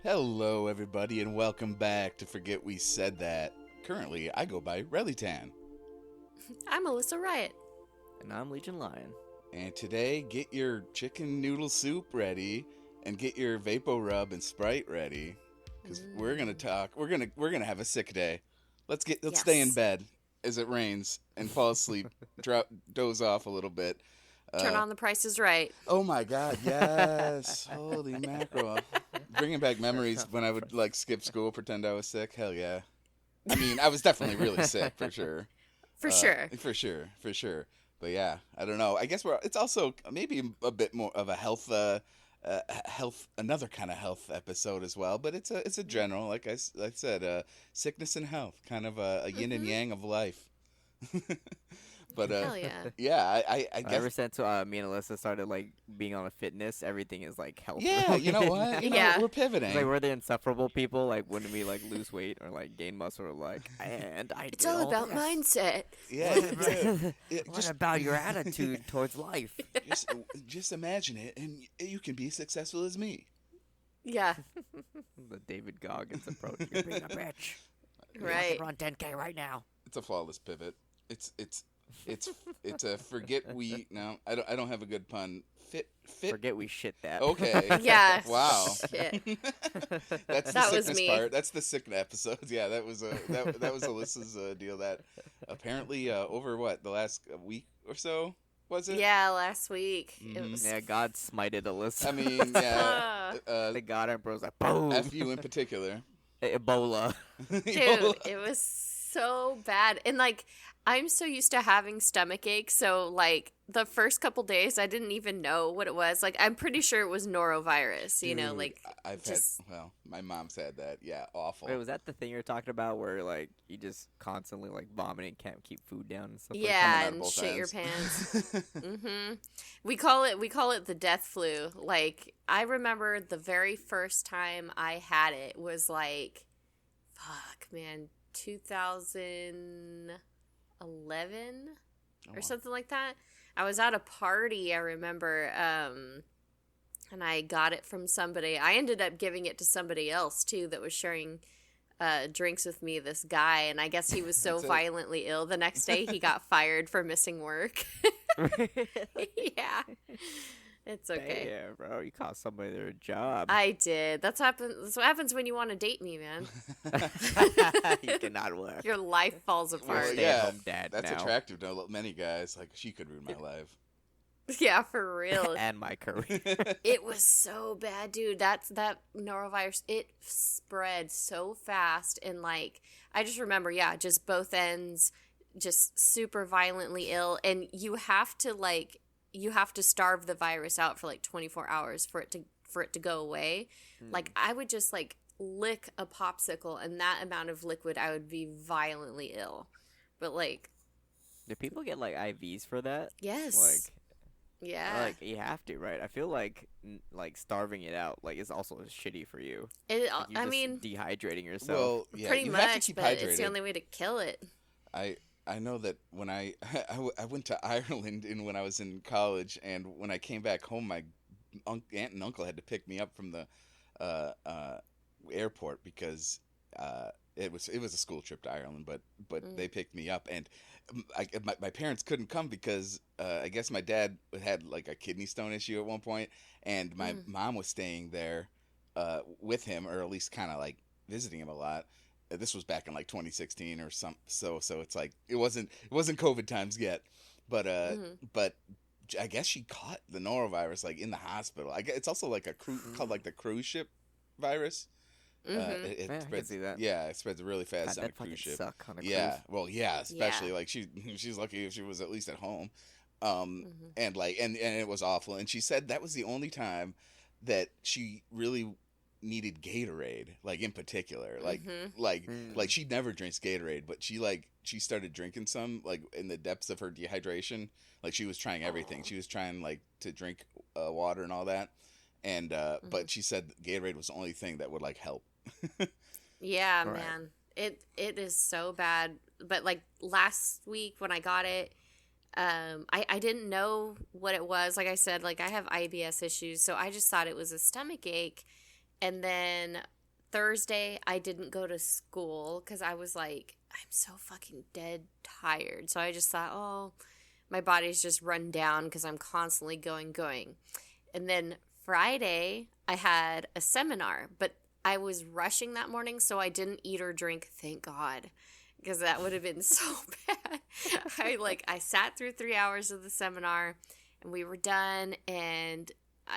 Hello, everybody, and welcome back to Forget We Said That. Currently, I go by Relytan. I'm Alyssa Riot. And I'm Legion Lion. And today, get your chicken noodle soup ready, and get your Vapo Rub and Sprite ready, because we're gonna talk. We're gonna have a sick day. Let's stay in bed as it rains and fall asleep, doze off a little bit. Turn on The Price is Right. Oh my God, yes! Holy mackerel! Bringing back memories when I would skip school, pretend I was sick. Hell yeah! I mean, I was definitely really sick for sure. For sure. But yeah, I don't know. I guess it's also maybe a bit more of a health, another kind of health episode as well. But it's a general, like I said, sickness and health, kind of a yin and yang of life. But hell yeah. Yeah, I guess Ever since me and Alyssa started being on a fitness, everything is health. Yeah, you know what? Yeah. We're pivoting. It's we're the insufferable people. When we lose weight or gain muscle, we're and I. It's all about mindset. Yeah, What about your attitude towards life? Just imagine it, and you can be as successful as me. Yeah. The David Goggins approach. You're being a bitch. Right. You run 10K right now. It's a flawless pivot. It's a forget we no. I don't have a good pun. Fit. Forget we shit that. Okay. Yeah. Wow. Shit. That's the That was sickness me. part. That's the sick episodes. Yeah, that was Alyssa's deal. That apparently over the last week or so was it? Yeah, last week. Mhm. It was... Yeah, God smited Alyssa. I mean, yeah. The God Emperor's boom. F you in particular. Ebola. Dude, it was so bad. And I'm so used to having stomach ache, so the first couple days I didn't even know what it was. I'm pretty sure it was norovirus, you know, Dude, I've just... had my mom's had that. Yeah, awful. Wait, was that the thing you're talking about where you just constantly vomiting, can't keep food down and stuff? Yeah, out of and both shit your ends. pants. Mm-hmm. We call it the death flu. I remember the very first time I had it was 2011 or something like that. I was at a party, I remember, and I got it from somebody. I ended up giving it to somebody else too that was sharing drinks with me, this guy, and I guess he was so violently ill the next day he got fired for missing work. Yeah. It's okay. Yeah, bro, you cost somebody their job. I did. That's what happens when you want to date me, man. You cannot work. Your life falls apart. Well, stay-at-home dad that's now. attractive to many guys. She could ruin my life. Yeah, for real. And my career. It was so bad, dude. That norovirus, it spread so fast, and I just remember, just both ends, just super violently ill, and you have to starve the virus out for 24 hours for it to go away. I would just lick a popsicle, and that amount of liquid, I would be violently ill. But Do people get IVs for that? yes. Yeah. You have to, right? I feel starving it out is also shitty for you. I mean, dehydrating yourself. Well, yeah, pretty you have to much, keep but hydrated. it's the only way to kill it. I know that when I went to Ireland when I was in college, and when I came back home, my aunt and uncle had to pick me up from the airport because it was a school trip to Ireland, but they picked me up, and my parents couldn't come because I guess my dad had a kidney stone issue at one point, and my mom was staying there with him, or at least kind of visiting him a lot. This was back in 2016 or some, so it's it wasn't COVID times yet, but I guess she caught the norovirus in the hospital. I guess it's also called the cruise ship virus. It I can spreads, see that. yeah, it spreads really fast God, on a that'd cruise fucking ship. suck on a Yeah, cruise. well, yeah, especially she's lucky if she was at least at home, and it was awful. And she said that was the only time that she really needed Gatorade, in particular, she never drinks Gatorade, but she started drinking some in the depths of her dehydration. She was trying everything. She was trying to drink water and all that, and but she said Gatorade was the only thing that would help. Yeah, Right. man. It is so bad. But last week when I got it, I didn't know what it was. Like I said, I have IBS issues, so I just thought it was a stomach ache. And then Thursday, I didn't go to school because I was like, I'm so fucking dead tired. So I just thought, oh, my body's just run down because I'm constantly going. And then Friday, I had a seminar, but I was rushing that morning, so I didn't eat or drink, thank God, because that would have been so bad. I sat through 3 hours of the seminar, and we were done, and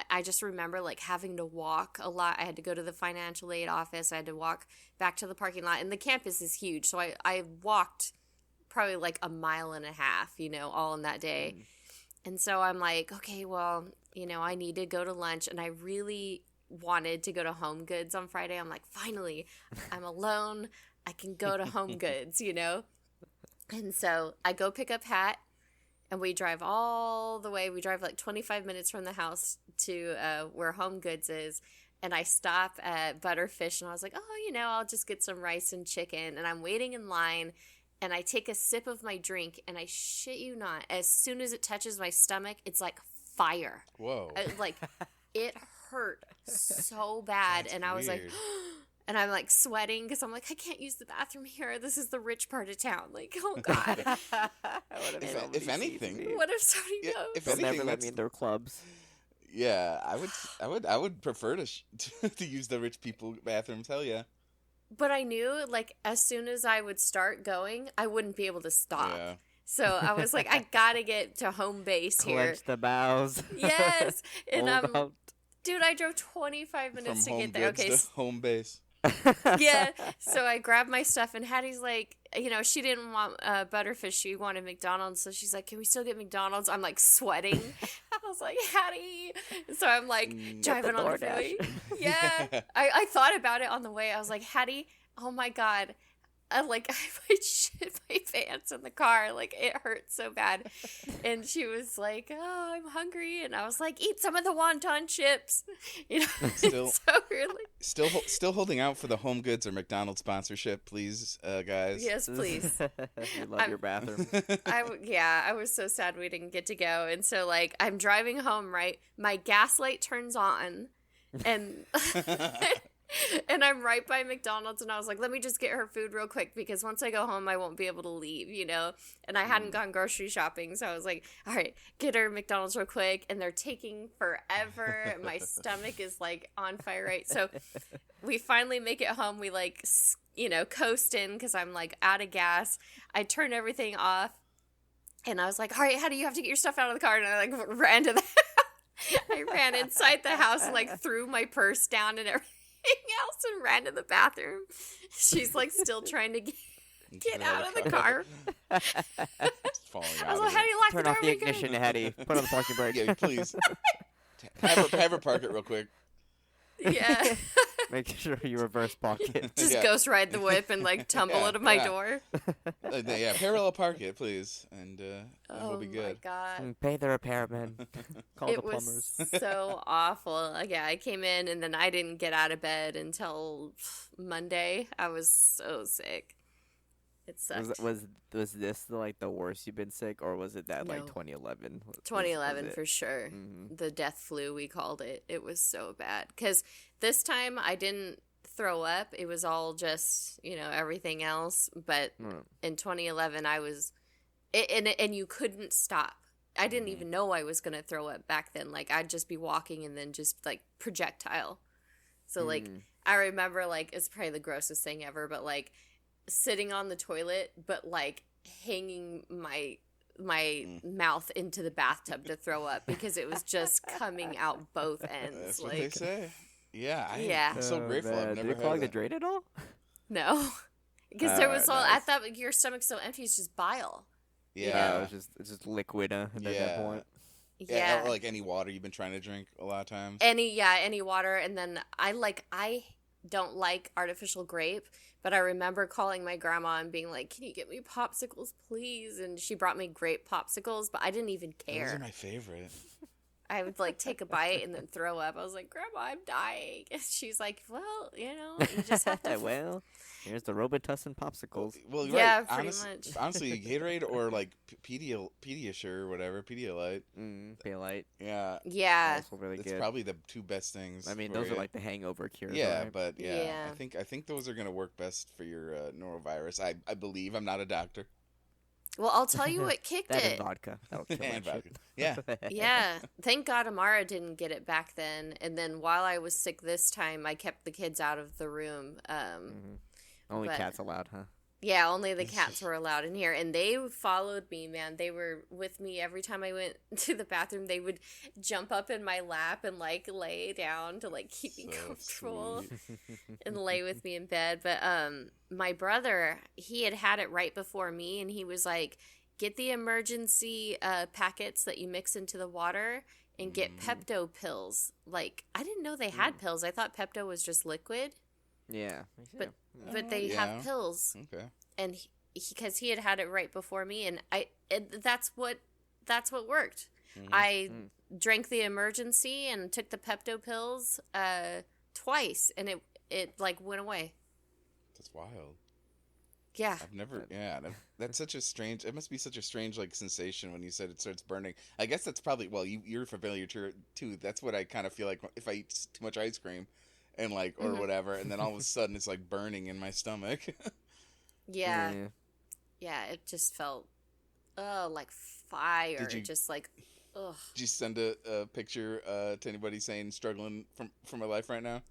I just remember like having to walk a lot. I had to go to the financial aid office. I had to walk back to the parking lot, and the campus is huge, so I walked probably like a mile and a half, all in that day. And so I'm like, okay, well, I need to go to lunch, and I really wanted to go to Home Goods on Friday. I'm like, finally, I'm alone. I can go to Home Goods, And so I go pick up Hat, and we drive all the way. We drive like 25 minutes from the house to where Home Goods is. And I stop at Butterfish, and I was like, oh, I'll just get some rice and chicken. And I'm waiting in line, and I take a sip of my drink, and I shit you not, as soon as it touches my stomach, it's like fire. Whoa. It hurt so bad. That's and I was like, weird. and I'm like sweating because I'm like, I can't use the bathroom here. This is the rich part of town. Like, oh God. If anything, What if somebody yeah, knows? if They'll anything, never let me in their clubs. yeah, I would prefer to use the rich people bathrooms. Hell yeah. But I knew, like, as soon as I would start going, I wouldn't be able to stop. Yeah. So I was like, I gotta get to home base here. Clench the bows. Yes. And Hold out. dude, I drove 25 minutes From to Home get there. Goods Okay. to home base. Yeah. So I grabbed my stuff, and Hattie's like, she didn't want Butterfish. She wanted McDonald's. So she's like, can we still get McDonald's? I'm like sweating. I was like, Hattie. So I'm like driving on the freeway. Yeah. I thought about it on the way. I was like, Hattie, oh my God. I might shit my pants in the car. Like, it hurt so bad. And she was like, oh, I'm hungry. And I was like, eat some of the wonton chips. Still- so really. Still holding out for the Home Goods or McDonald's sponsorship, please, guys. Yes, please. You love your bathroom. I was so sad we didn't get to go. And so, like, I'm driving home, right? My gas light turns on, and and I'm right by McDonald's, and I was like, let me just get her food real quick, because once I go home, I won't be able to leave, And I hadn't gone grocery shopping, so I was like, all right, get her McDonald's real quick, and they're taking forever. My stomach is, like, on fire, right? So we finally make it home. We, like, coast in, because I'm, like, out of gas. I turn everything off, and I was like, all right, how do you have to get your stuff out of the car? And I, like, ran to the I ran inside the house and, like, threw my purse down and everything else and ran to the bathroom. She's like still trying to get out of the car. Just falling I was out like, of how do it. you lock Turn the off door? the ignition, Hetty. Put on the parking brake. Yeah, please. Have her park it real quick. Yeah. Make sure you reverse park it. Just Yeah. ghost ride the whip and like tumble Yeah, out of my yeah. door. Yeah, parallel park it, please, and Oh we'll be my good. God. Pay the repairman. Call the It plumbers. was so awful. Yeah, I came in and then I didn't get out of bed until Monday. I was so sick. It sucked. Was this the worst you've been sick, or was it that No. 2011? 2011 was it? for sure. Mhm. The death flu, we called it. It was so bad. Because this time I didn't throw up. It was all just, everything else. But Mm. in 2011, I was... And you couldn't stop. I didn't even know I was going to throw up back then. Like, I'd just be walking and then just, like, projectile. So, like, I remember, like, it's probably the grossest thing ever, but, like, sitting on the toilet, but, like, hanging my mouth into the bathtub to throw up because it was just coming out both ends. That's like, what they say. Yeah, Yeah. I'm so grateful. I've Did never you had clog the that. drain at all? no. Because there was all, I nice. thought your stomach's so empty, it's just bile. Yeah. it's just liquid at that point. Yeah. Or like any water you've been trying to drink a lot of times. Any water. And then I don't like artificial grape, but I remember calling my grandma and being like, can you get me popsicles, please? And she brought me grape popsicles, but I didn't even Those care. are my favorite. I would like take a bite and then throw up. I was like, Grandma, I'm dying. And she's like, well, you just have to. Well, here's the Robitussin popsicles. Well, Yeah, right. pretty much. Honestly, Gatorade or like Pediasure or whatever, Pedialyte. Pedialyte. Yeah. Yeah. Also really It's good. probably the two best things. I mean, for those you. are like the hangover cures. Yeah, right? but Yeah. I think those are gonna work best for your norovirus. I believe. I'm not a doctor. Well, I'll tell you what kicked that it. and vodka. That'll kill And that vodka. shit. Yeah. Yeah. Thank God Amara didn't get it back then. And then while I was sick this time, I kept the kids out of the room. Only But- cats allowed, huh? Yeah, only the cats were allowed in here. And they followed me, man. They were with me every time I went to the bathroom. They would jump up in my lap and, like, lay down to, like, keep me So comfortable sweet. and lay with me in bed. But my brother, he had it right before me. And he was like, get the emergency packets that you mix into the water and get Pepto pills. Like, I didn't know they had pills. I thought Pepto was just liquid. Yeah. But they Yeah. have pills. Okay. And because he had it right before me, and that's what worked. I drank the emergency and took the Pepto pills twice, and it like went away. That's wild. Yeah. I've never. Yeah. That's such a strange. It must be such a strange like sensation when you said it starts burning. I guess that's probably. Well, you're familiar too. That's what I kind of feel like if I eat too much ice cream. And like, or whatever, and then all of a sudden it's like burning in my stomach. Yeah. Yeah, it just felt, like fire. Did you- Just like, ugh. Did you send a picture to anybody saying struggling from my life right now?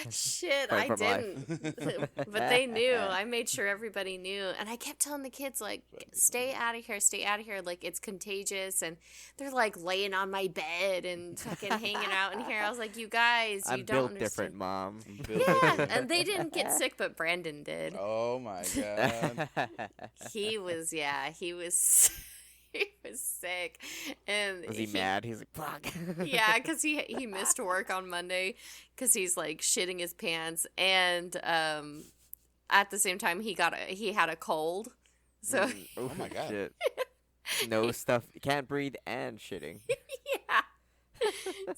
Shit, Fight I for life. didn't. But they knew. I made sure everybody knew. And I kept telling the kids, like, stay out of here, stay out of here. Like, it's contagious. And they're, like, laying on my bed and fucking hanging out in here. I was like, you guys, you I'm don't built understand. different, Mom. Yeah, and they didn't get sick, but Brandon did. Oh my god! He was, he was sick. And Was he mad? He's like, fuck. Yeah, because he missed work on Monday because he's like shitting his pants, and at the same time he had a cold, so Oh my god! Shit. No stuff. Can't breathe and shitting. yeah.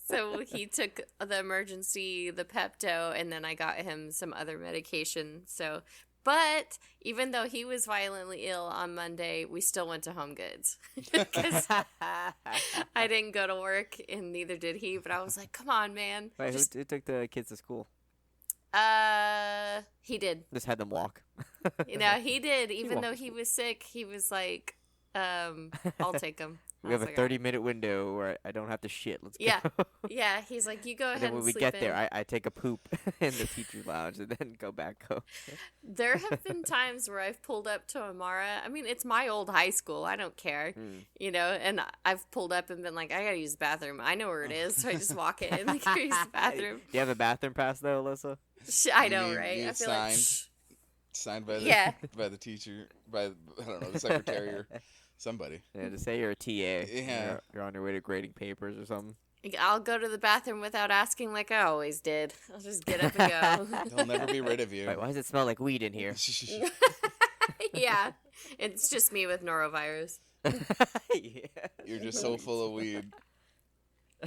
So he took the emergency, the Pepto, and then I got him some other medication. So, but even though he was violently ill on Monday, we still went to Home Goods because I didn't go to work and neither did he. But I was like, "Come on, man!" Wait, Just, who took the kids to school? he did. Just had them walk. You know, he did. Even though walked he was sick, he was like, "I'll take him." We have a 30-minute window where I don't have to shit. Let's Yeah. go. Yeah, he's like, "You go And ahead then and when we sleep get in." there, I take a poop in the teacher's lounge and then go back home. There have been times where I've pulled up to Amara. I mean, it's my old high school. I don't care, you know. And I've pulled up and been like, "I gotta use the bathroom. I know where it is." So I just walk in and like, use the bathroom. Do you have a bathroom pass though, Alyssa? I know, You right? need I feel like, Signed by the Yeah. by the teacher, by I don't know, the secretary or somebody. Yeah, just say you're a TA. Yeah. You're on your way to grading papers or something. I'll go to the bathroom without asking, like I always did. I'll just get up and go. They'll never be rid of you. Wait, why does it smell like weed in here? Yeah, it's just me with norovirus. Yeah. You're just so full of weed.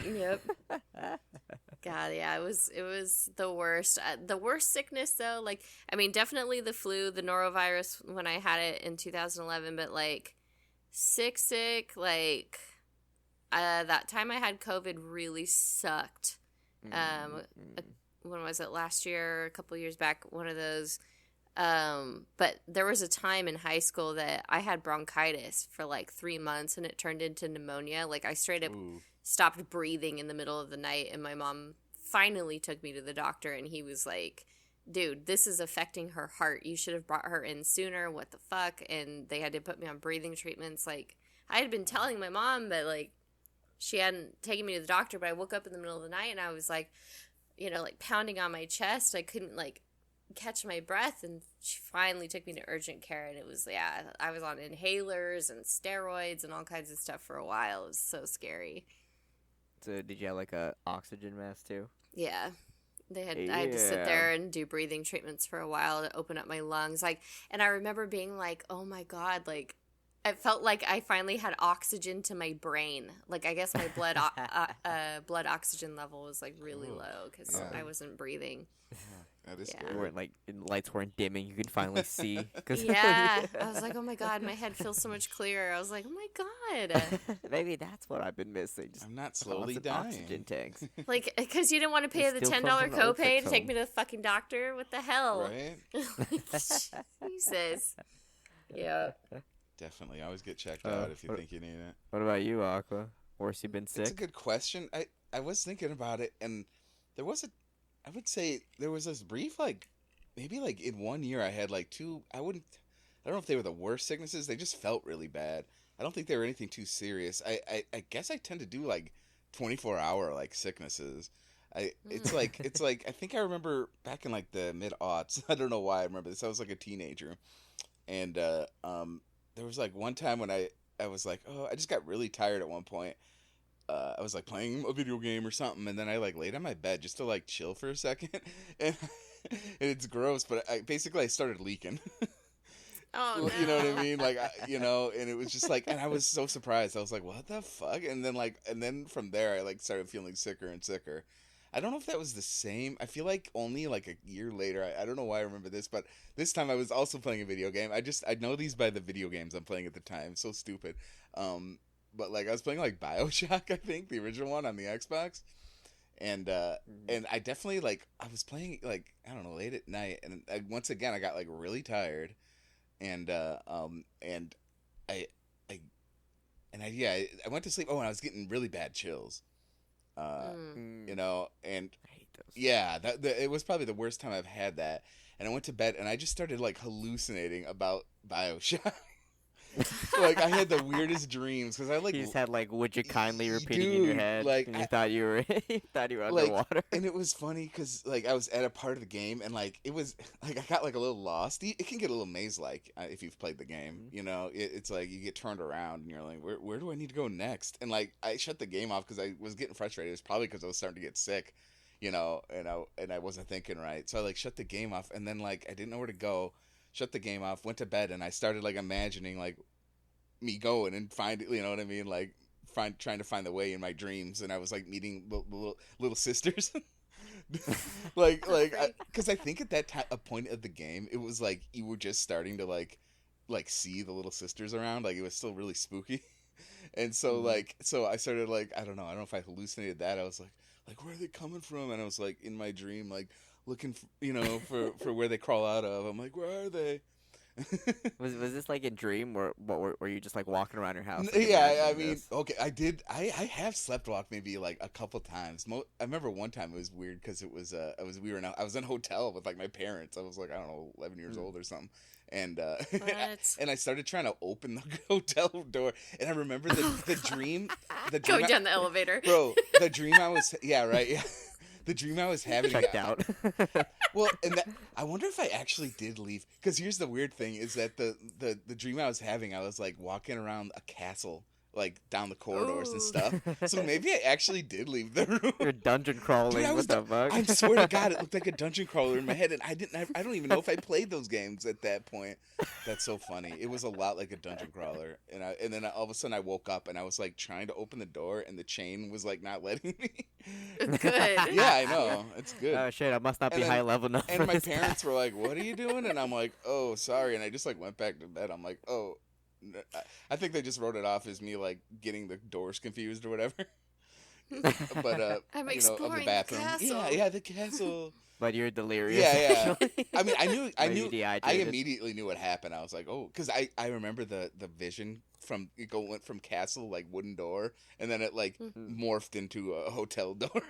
Yep. God, yeah, it was the worst. The worst sickness though, like I mean, definitely the flu, the norovirus when I had it in 2011, but like sick, like that time I had COVID really sucked. When was it? Last year, a couple years back, one of those. But there was a time in high school that I had bronchitis for like 3 months and it turned into pneumonia. Like I straight up Ooh. stopped breathing in the middle of the night, and my mom finally took me to the doctor, and he was like, dude, this is affecting her heart. You should have brought her in sooner. What the fuck? And they had to put me on breathing treatments. Like, I had been telling my mom, but like, she hadn't taken me to the doctor, but I woke up in the middle of the night and I was like, you know, like pounding on my chest. I couldn't like catch my breath, and she finally took me to urgent care, and it was, yeah, I was on inhalers and steroids and all kinds of stuff for a while. It was so scary. So did you have like a oxygen mask too? Yeah. I had to sit there and do breathing treatments for a while to open up my lungs. Like, and I remember being like, oh my God, like I felt like I finally had oxygen to my brain. Like, I guess my blood oxygen level was like really low because I wasn't breathing. That is Yeah. scary. Weren't like lights weren't dimming. You could finally see. Yeah, I was like, oh my god, my head feels so much clearer. I was like, oh my god, Maybe that's what I've been missing. Just I'm not slowly constant dying. oxygen tanks. like because you didn't want to pay It's the still $10 from the old copay fix to take home. me to the fucking doctor. What the hell? Right? Jesus. Yeah. Definitely. Always get checked Uh, out if you what- think you need it. What about you, Aqua? Worse, you been It's a sick? good question. I was thinking about it, and I would say there was this brief, like, maybe like in 1 year I had like two, I don't know if they were the worst sicknesses. They just felt really bad. I don't think they were anything too serious. I guess I tend to do like 24-hour like sicknesses. It's like I think I remember back in like the mid-aughts. I don't know why I remember this. I was like a teenager, and there was like one time when I was like, oh, I just got really tired at one point. I was like playing a video game or something, and then I like laid on my bed just to like chill for a second, and, and it's gross, but I started leaking. Oh no. You know what I mean? Like, and it was just like, and I was so surprised. I was like, what the fuck? And then from there, I like started feeling sicker and sicker. I don't know if that was the same. I feel like only like a year later, I don't know why I remember this, but this time I was also playing a video game. I know these by the video games I'm playing at the time. So stupid. But like I was playing like BioShock, I think, the original one on the Xbox. And I definitely like I was playing like I don't know late at night, and once again I got like really tired, and I went to sleep. Oh, and I was getting really bad chills. Mm. And I hate those. yeah, it was probably the worst time I've had that. And I went to bed and I just started like hallucinating about BioShock. Like I had the weirdest dreams because I like You just had like, "Would you kindly?" repeating in your Dude, head, like, and you thought you were underwater. and it was funny because like I was at a part of the game and like it was like I got like a little lost. It can get a little maze like if you've played the game. It's like you get turned around and you're like, where do I need to go next? And like I shut the game off because I was getting frustrated. It was probably because I was starting to get sick, and I wasn't thinking right. So I like shut the game off and then like I didn't know where to go. Shut the game off, went to bed, and I started like imagining like me going and find it. You know what I mean? Like trying to find the way in my dreams, and I was like meeting the little sisters. Because I think at that a point of the game, it was like you were just starting to like see the little sisters around. Like it was still really spooky, and so so I started like I don't know if I hallucinated that. I was like where are they coming from? And I was like in my dream like looking for where they crawl out of. I'm like, where are they? Was this like a dream, or were you just like walking around your house? Like, Yeah, I imagining mean, this? okay, I did. I have slept walked maybe like a couple times. I remember one time it was weird because it was I was in a hotel with like my parents. I was like I don't know 11 years old or something, and and I started trying to open the hotel door, and I remember the dream Going down the elevator. bro. The dream I was the dream I was having Checked out. Well, and I wonder if I actually did leave. Because here's the weird thing: is that the dream I was having, I was like walking around a castle, like down the corridors and Ooh. stuff. So maybe I actually did leave the room. You're dungeon crawling. Dude, What the fuck? I swear to God, it looked like a dungeon crawler in my head, and I don't even know if I played those games at that point. That's so funny. It was a lot like a dungeon crawler, and then all of a sudden I woke up and I was like trying to open the door, and the chain was like not letting me. Good. Yeah, I know. It's good. Oh shit! I must not And be then- high level enough. And for my this parents were like, "What are you doing?" And I'm like, "Oh, sorry." And I just like went back to bed. I'm like, "Oh." I think they just wrote it off as me like getting the doors confused or whatever. But I'm of the exploring the bathroom. castle. Yeah, the castle. But you're delirious. Yeah. actually. I mean, I Maybe knew, I dehydrated. immediately knew what happened. I was like, oh, because I remember the vision from went from castle like wooden door, and then it like morphed into a hotel door,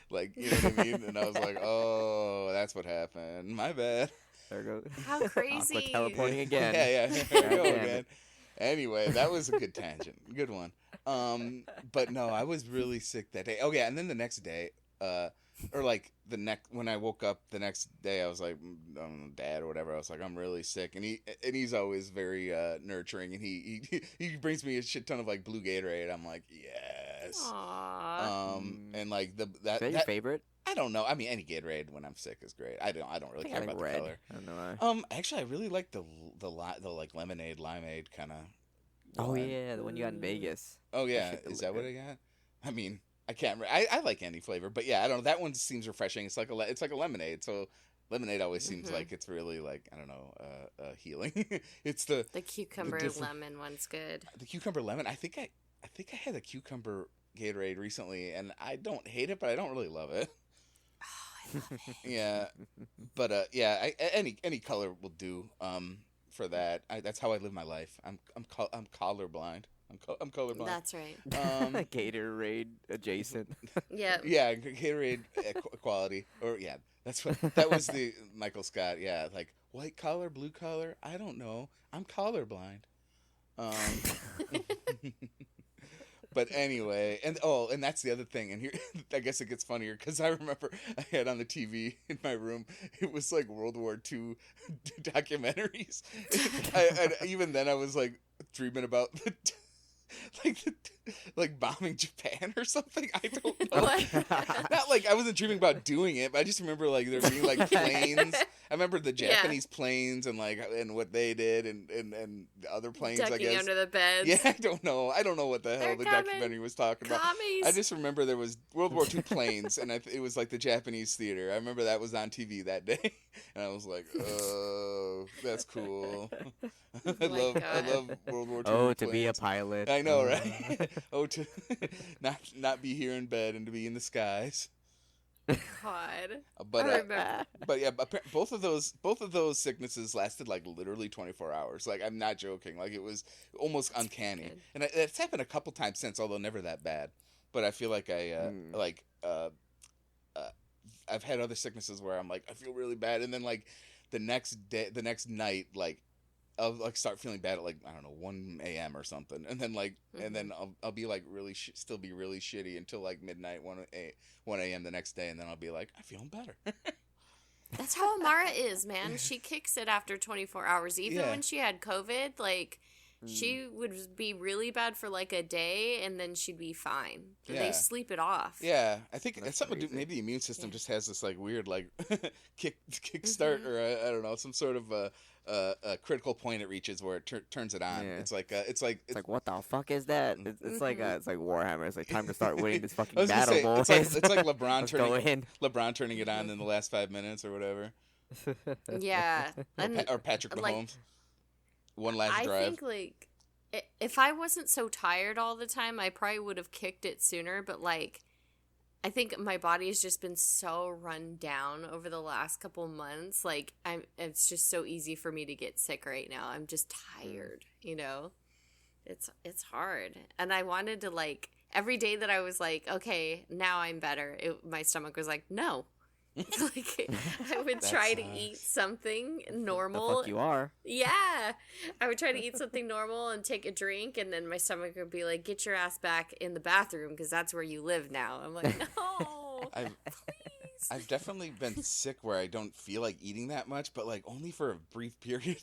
like you know what I mean. And I was like, oh, that's what happened. My bad. There goes. How Aqua crazy. teleporting again. Yeah. There we go Damn again. it. Anyway, that was a good tangent. Good one. But no, I was really sick that day. Oh yeah, and then the next day, or like when I woke up the next day, I was like, Dad or whatever. I was like, I'm really sick, and he's always very nurturing, and he brings me a shit ton of like blue Gatorade. I'm like, yes. Aww. And like Is that your favorite? I don't know. I mean, any Gatorade when I'm sick is great. I don't really I think care I like about the red. color. I don't know why. Actually, I really like the like lemonade, limeade kind of Oh one. yeah, the one you got in Vegas. Oh That yeah, shit is that what I delivered. got? I mean, I can't. I like any flavor, but yeah, I don't know. That one seems refreshing. It's like it's like a lemonade. So lemonade always seems Mm-hmm. like it's really like I don't know, healing. It's The the cucumber different lemon one's good. the cucumber lemon. I think I had a cucumber Gatorade recently, and I don't hate it, but I don't really love it. Oh, I love it. Yeah, but yeah, any color will do. For that, that's how I live my life. I'm colorblind. I'm colorblind. That's right. Um, Gatorade adjacent. Yep. yeah, Gatorade equality, or yeah, that was the Michael Scott. Yeah, like white collar, blue collar. I don't know. I'm colorblind. Um, but anyway, and that's the other thing. And here, I guess it gets funnier because I remember I had on the TV in my room. It was like World War II documentaries. And even then, I was like dreaming about like like bombing Japan or something. I don't know. What? Not like I wasn't dreaming about doing it, but I just remember like there being like planes. I remember the Yeah. Japanese planes and like and what they did and the other planes. I Ducking guess. under the beds. Yeah, I don't know. I don't know what the hell They're the coming. documentary was talking about. Commies. I just remember there was World War II planes, and it was like the Japanese theater. I remember that was on TV that day, and I was like, "Oh, that's cool." I love God. World War II. Oh, to be a planes. pilot. I know, right? Oh, to not be here in bed and to be in the skies. God. But I remember. but yeah, both of those sicknesses lasted like literally 24 hours. Like I'm not joking. Like it was almost uncanny, good. and it's happened a couple times since, although never that bad. But I feel like I've had other sicknesses where I'm like I feel really bad, and then like the next night, like I'll like start feeling bad at like I don't know 1 a.m. or something, and then like and then I'll be like really still be really shitty until like midnight 1 a.m. the next day, and then I'll be like I'm feeling better. That's how Amara is, man. She kicks it after 24 hours. Even Yeah. when she had COVID, like, she would be really bad for like a day and then she'd be fine. Yeah. They sleep it off. Yeah, I think That's it's something to do. crazy. Maybe the immune system Yeah. just has this like weird like kick start, or I don't know, some sort of a critical point it reaches where it turns it on. Yeah. It's like It's like, what the fuck is that? It's like Warhammer. It's like time to start winning this I fucking was gonna battle, say boys. it's like LeBron Let's go turning in. it on in the last 5 minutes or whatever, Yeah. And or Patrick Mahomes, like, one last I drive. think, like, if I wasn't so tired all the time, I probably would have kicked it sooner. But, like, I think my body has just been so run down over the last couple months. Like, it's just so easy for me to get sick right now. I'm just tired, you know? It's hard. And I wanted to, like, every day that I was like, okay, now I'm better, my stomach was like, no. Like, I would That try to sucks. eat something The normal. fuck you are. Yeah. I would try to eat something normal and take a drink, and then my stomach would be like, get your ass back in the bathroom because that's where you live now. I'm like, no, I've please. I've definitely been sick where I don't feel like eating that much, but like only for a brief period.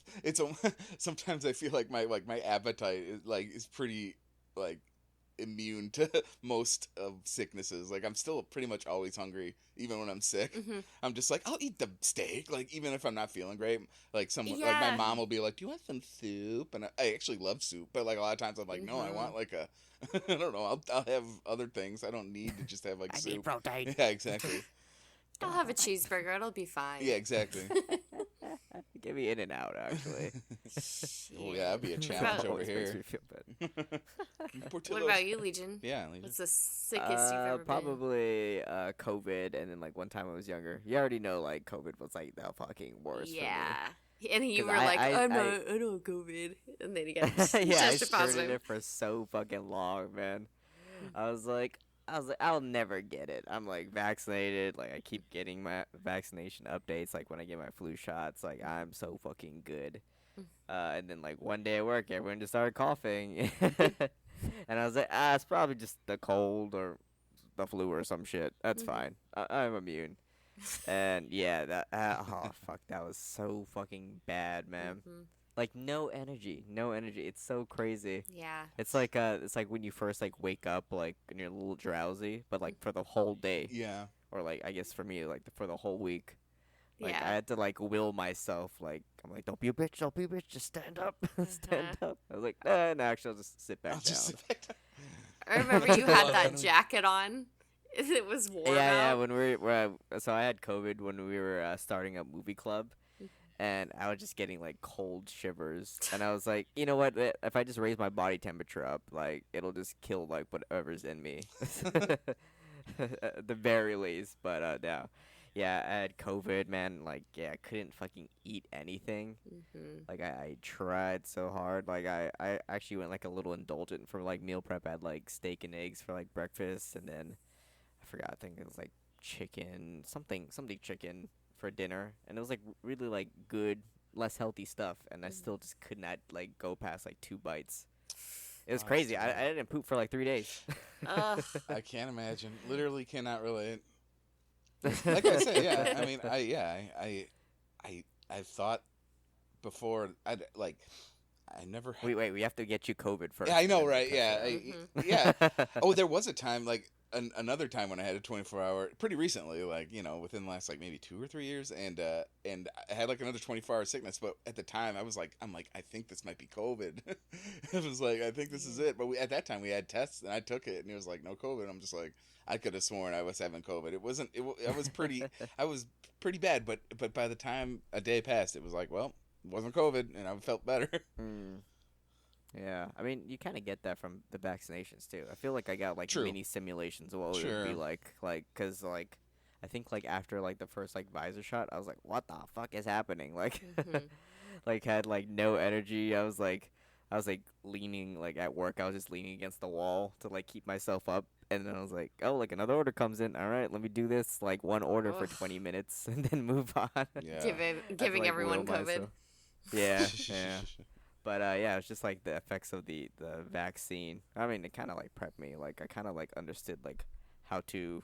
Sometimes I feel like my appetite is pretty like immune to most of sicknesses. Like I'm still pretty much always hungry even when I'm sick. Mhm. I'm just like I'll eat the steak like even if I'm not feeling great. Like someone like Yeah. my mom will be like, "Do you want some soup?" And I actually love soup, but like a lot of times I'm like, "No, I Mhm. want like a I don't know. I'll have other things. I don't need to just have like I soup." need protein. Yeah, exactly. I'll have a cheeseburger. It'll be fine. Yeah, exactly. Give me in and out, actually. Well, yeah, that'd be a What challenge about- over Always makes here. me feel bad. What Portillo's. about you, Legion? Yeah, Legion. What's the sickest you've ever been? Probably COVID, and then like one time I was younger. You already know like COVID was like the fucking worst. Yeah. And you 'Cause were like, I I don't have COVID. And then you got For me. Yeah, I tested skirted positive. it for so fucking long, man. I was like, I'll never get it. I'm like vaccinated. Like I keep getting my vaccination updates. Like when I get my flu shots, like I'm so fucking good. And then like one day at work, everyone just started coughing, and I was like, it's probably just the cold or the flu or some shit. That's fine. I'm immune. And yeah, oh fuck, that was so fucking bad, man. Mhm. Like no energy. It's so crazy. Yeah. It's like when you first like wake up like and you're a little drowsy, but like for the whole day, Yeah. or like I guess for me like for the whole week. Like I Yeah. had to like will myself. Like I'm like, don't be a bitch, just stand up, stand Uh-huh. up. I was like, nah, no, actually, I'll just sit I'll back just down. sit back down. I remember Took you a had lot out that of me. jacket on. It was warm Yeah, yeah. out. When we were, so I had COVID when we were starting a movie club, and I was just getting like cold shivers, and I was like, you know what? If I just raise my body temperature up, like it'll just kill like whatever's in me, at the very least. But no, yeah, I had COVID, man. Like, yeah, I couldn't fucking eat anything. Mm-hmm. Like I tried so hard. Like I actually went like a little indulgent for like meal prep. I had like steak and eggs for like breakfast, and then I forgot. I think it was like chicken, something chicken for dinner, and it was like really like good, less healthy stuff. And I still just could not like go past like 2 bites. It was Oh, crazy. it's I didn't poop for like 3 days. Ugh. I can't imagine. Literally cannot relate. Like I said, yeah. I mean, I've thought before. I never. Wait. We have to get you COVID first. Yeah, I and know, then we right? touch Yeah, that. yeah. Oh, there was a time like another time when I had a 24-hour, pretty recently, like within the last like maybe 2 or 3 years, and I had like another 24-hour sickness. But at the time, I'm like, I think this might be COVID. I was like, I think this is it. But at that time we had tests, and I took it, and it was like no COVID. I'm just like, I could have sworn I was having COVID. It wasn't. I was pretty. I was pretty bad. But by the time a day passed, it was like, well, it wasn't COVID, and I felt better. Mm. Yeah, I mean, you kind of get that from the vaccinations too. I feel like I got like True. mini simulations of what it would Sure. be like, cause like, I think like after like the first like Pfizer shot, I was like, what the fuck is happening? Like, Mhm. like had like no energy. I was like leaning like at work. I was just leaning against the wall to like keep myself up. And then I was like, oh, like another order comes in. All right, let me do this like one order for Ugh. 20 minutes and then move on. Yeah. Giving like, everyone will COVID. myself. Yeah, yeah. But yeah, it's just like the effects of the vaccine. I mean, it kind of like prepped me. Like I kind of like understood like how to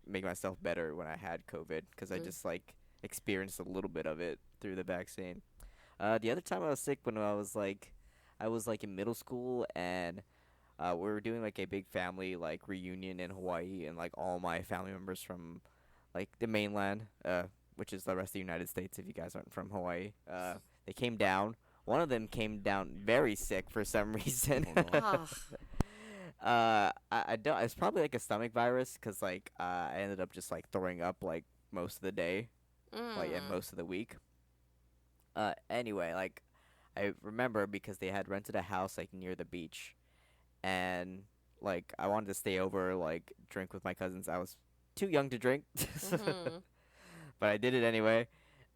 make myself better when I had COVID because I just like experienced a little bit of it through the vaccine. The other time I was sick when I was like in middle school and we were doing like a big family like reunion in Hawaii and like all my family members from like the mainland, which is the rest of the United States if you guys aren't from Hawaii. They came down. One of them came down very sick for some reason. Oh, no. Ugh. I don't. It's probably like a stomach virus because like I ended up just like throwing up like most of the day, like and Mm. most of the week. Anyway, like I remember because they had rented a house like near the beach, and like I wanted to stay over like drink with my cousins. I was too young to drink, Mhm. but I did it anyway.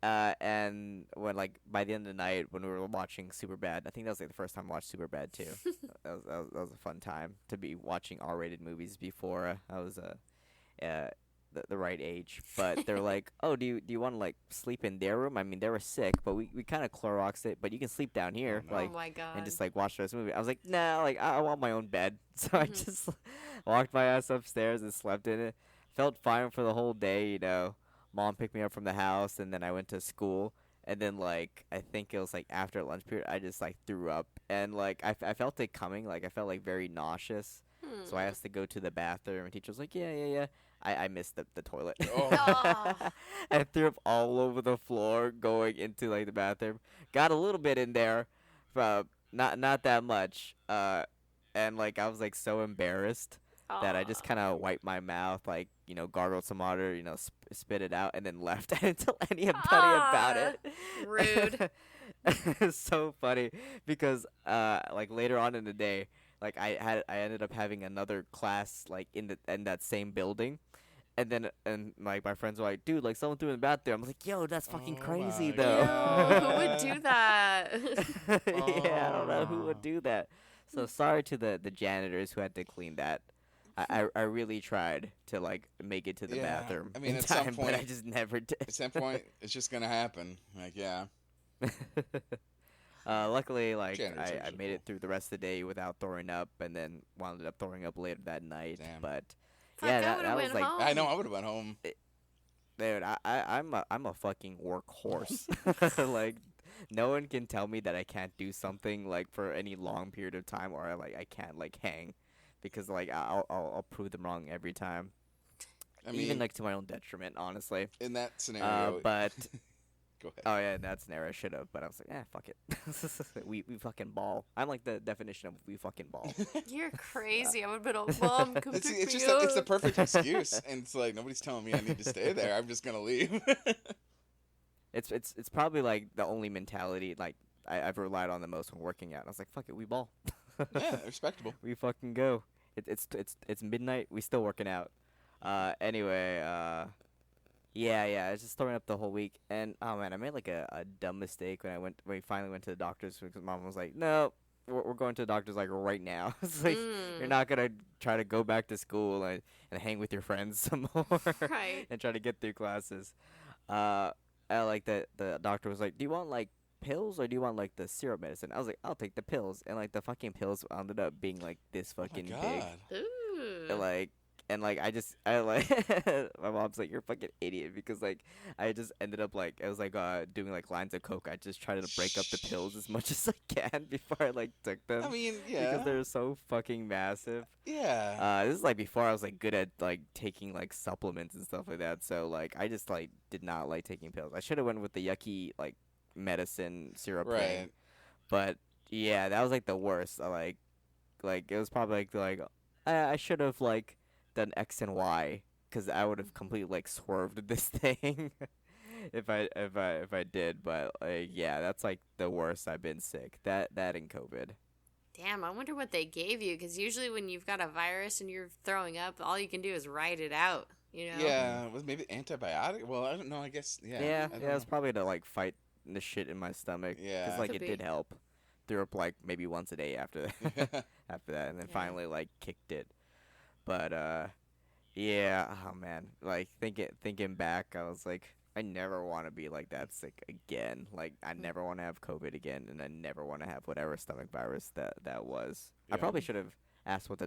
And when like by the end of the night when we were watching Superbad, I think that was like the first time I watched Superbad too. That was a fun time to be watching R-rated movies before I was the right age. But they're like, oh, do you want to like sleep in their room? I mean, they were sick, but we kind of Cloroxed it. But you can sleep down here, Oh, no. Oh like, my god. and just like watch this movie. I was like, nah, like I want my own bed. So I Mhm. just walked my ass upstairs and slept in it. Felt fine for the whole day, you know. Mom picked me up from the house, and then I went to school. And then like I think it was like after lunch period, I just like threw up, and like I felt it coming. Like I felt like very nauseous. So I Hmm. asked to go to the bathroom, and teacher was like, yeah. I missed the toilet. Oh. Oh. I threw up all over the floor going into like the bathroom. Got a little bit in there, not that much. And like I was like so embarrassed that I just Aw. kind of wiped my mouth, like gargled some water, spit it out, and then left. I didn't tell anybody about Ah, it. rude. It's so funny because like later on in the day, like I ended up having another class like in that same building. And like my friends were like, dude, like someone threw in the bathroom. I was like, yo, that's fucking Oh crazy my though. Ew, who would do God. that? Yeah, I don't know who Oh. would do that. So sorry to the janitors who had to clean that. I really tried to like make it to the Yeah, bathroom I mean, in at some time, but I point- just never did. At some point, it's just gonna happen. Like, yeah. Luckily, like Janitors are I usually made it cool. through the rest of the day without throwing up, and then wound up throwing up later that night. Damn. But Fuck, yeah, I that would've was went like, home. I know. I would have went home. dude, I'm a fucking workhorse. Like, no one can tell me that I can't do something like for any long period of time, or I can't like hang, because like I'll prove them wrong every time. I even mean, like to my own detriment, honestly. in that scenario, But go ahead. oh yeah, that's an error. I should have, but I was like, fuck it. we fucking ball. I'm like the definition of we fucking ball. You're crazy. I would have been all, Mom, come It's pick it's me just up. it's the perfect excuse, and it's like nobody's telling me I need to stay there. I'm just gonna leave. It's probably like the only mentality like I've relied on the most when working out. I was like, fuck it, we ball. Yeah, respectable. We fucking go. It's midnight. We still working out. Anyway, yeah. I was just throwing up the whole week, and oh man, I made like a dumb mistake when we finally went to the doctors because Mom was like, no, we're going to the doctors like right now. It's like you're not gonna try to go back to school and hang with your friends some more, Right. and try to get through classes. Like the doctor was like, do you want like pills or do you want like the syrup medicine? I was like, I'll take the pills, and like the fucking pills ended up being like this Oh my fucking god. big. Ooh. And like I like my mom's like, you're a fucking idiot, because like I just ended up like I was like doing like lines of coke. I just tried to break up the pills as much as I can before I like took them. I mean, yeah. Because they're so fucking massive. Yeah. This is like before I was like good at like taking like supplements and stuff like that. So like I just like did not like taking pills. I should have went with the yucky like medicine syrup thing. Right. But yeah, that was like the worst. Like it was probably like I should have like done X and Y, because I would have completely like swerved this thing if I did. But yeah, that's like the worst I've been sick. That and COVID. Damn, I wonder what they gave you, because usually when you've got a virus and you're throwing up, all you can do is ride it out, you know? Yeah. Was maybe antibiotic? Well, I don't know. I guess. Yeah. Yeah, I don't it was know. probably to like fight the shit in my stomach. Yeah. Because like Could it be. did help. Threw up like maybe once a day after that. After that, and then Yeah. finally like kicked it. But yeah, oh man, like thinking back, I was like, I never want to be like that sick again. Like I never want to have COVID again, and I never want to have whatever stomach virus that was. I Yeah. probably should have asked what the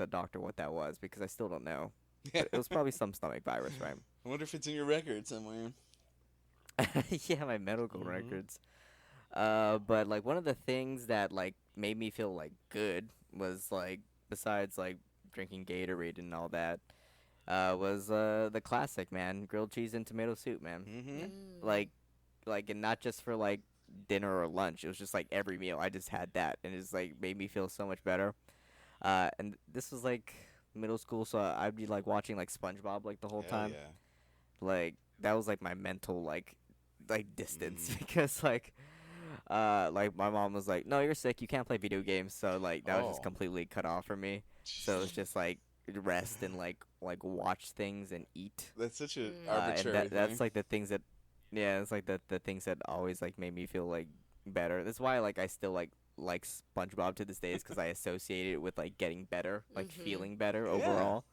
doctor what that was, because I still don't know. Yeah. But it was probably some stomach virus, right? I wonder if it's in your record somewhere. Yeah, my medical Mhm. records. But like one of the things that like made me feel like good was like, besides like drinking Gatorade and all that, was the classic, man, grilled cheese and tomato soup, man. Mm-hmm. Like and not just for like dinner or lunch. It was just like every meal I just had that, and it just like made me feel so much better. And this was like middle school, so I'd be like watching like SpongeBob like the whole Hell time. yeah. Like that was like my mental like distance Mhm. because like my mom was like, no, you're sick, you can't play video games, so like that was just Oh. completely cut off for me. So it's just like rest and like watch things and eat. That's such an Mm. arbitrary And that's thing. like the things that, yeah, it's like the things that always like made me feel like better. That's why like I still like SpongeBob to this day, is because I associate it with like getting better, like Mhm. feeling better Yeah. overall.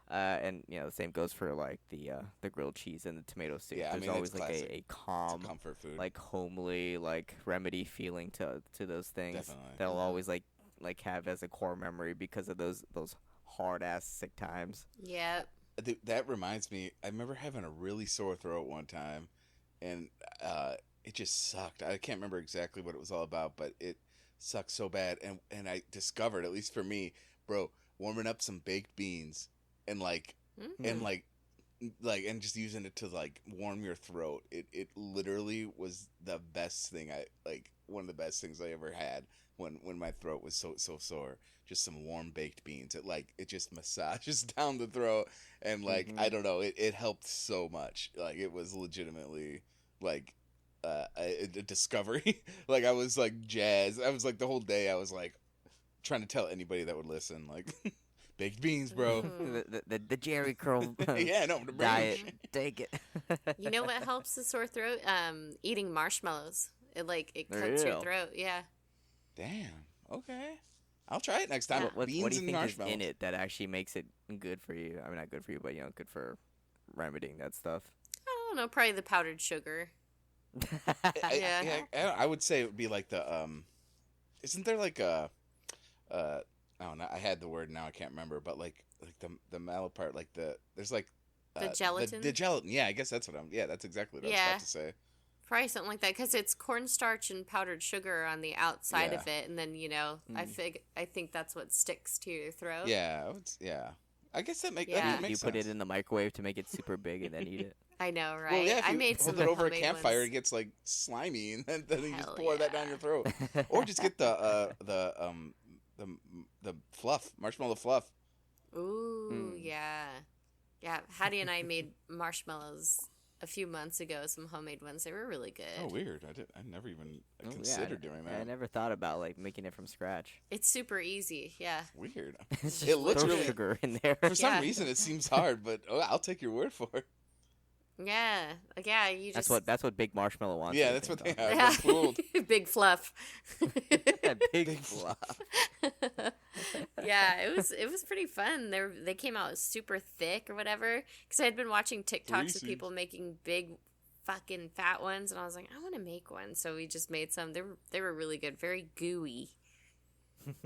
And you know the same goes for like the grilled cheese and the tomato soup. Yeah, I There's mean, it's always like classic. a It's a calm, comfort food. like homely, like remedy feeling to those things Definitely. that I'll Mhm. always like have as a core memory because of those hard ass sick times. Yep. That reminds me, I remember having a really sore throat one time, and it just sucked. I can't remember exactly what it was all about, but it sucked so bad. And I discovered, at least for me, bro, warming up some baked beans and like Mhm. and like and just using it to like warm your throat. It literally was the best thing one of the best things I ever had when my throat was so sore. Just some warm baked beans. It just massages down the throat, and like Mhm. I don't know, it helped so much. Like it was legitimately like a discovery. Like I was like jazzed. I was like the whole day I was like trying to tell anybody that would listen like baked beans, bro. Mhm. The Jerry curl Yeah, no, the diet. brain. Take it. You know what helps the sore throat? Eating marshmallows. It coats your Real. throat. Yeah. Damn. Okay. I'll try it next time. Yeah. What Beans do you and think is marshmallows. in it that actually makes it good for you? I mean, not good for you, but you know, good for remedying that stuff. I don't know. Probably the powdered sugar. Yeah. I would say it would be like the isn't there like a I don't know, I had the word, now I can't remember, but like the malapart, like there's like The gelatin? the gelatin. Yeah, I guess that's that's exactly what I was Yeah. about to say. Probably something like that, because it's cornstarch and powdered sugar on the outside of Yeah. it, and then I think that's what sticks to your throat. Yeah, yeah. I guess that Yeah. makes You sense. put it in the microwave to make it super big and then eat it. I know, right? Well, yeah, if I you made some hold it over a homemade campfire, ones. it gets like slimy, and then you just Hell pour that down yeah. your throat. Or just get the fluff, marshmallow fluff. Ooh, yeah. Yeah, Hattie and I made marshmallows a few months ago, some homemade ones. They were really good. Oh, weird. I never even Oh, considered doing that. I never thought about like making it from scratch. It's super easy, yeah. Weird. It's It just looks throw really- sugar in there. For some Yeah. reason, it seems hard, but I'll take your word for it. Yeah, like, yeah, you just... That's what Big Marshmallow wants. Yeah, I that's what think, they on. have. I've been fooled. Big fluff. Big fluff. Yeah, it was pretty fun. They came out super thick or whatever. Because I had been watching TikToks Greasy. of people making big fucking fat ones, and I was like, I want to make one. So we just made some. They were really good, very gooey.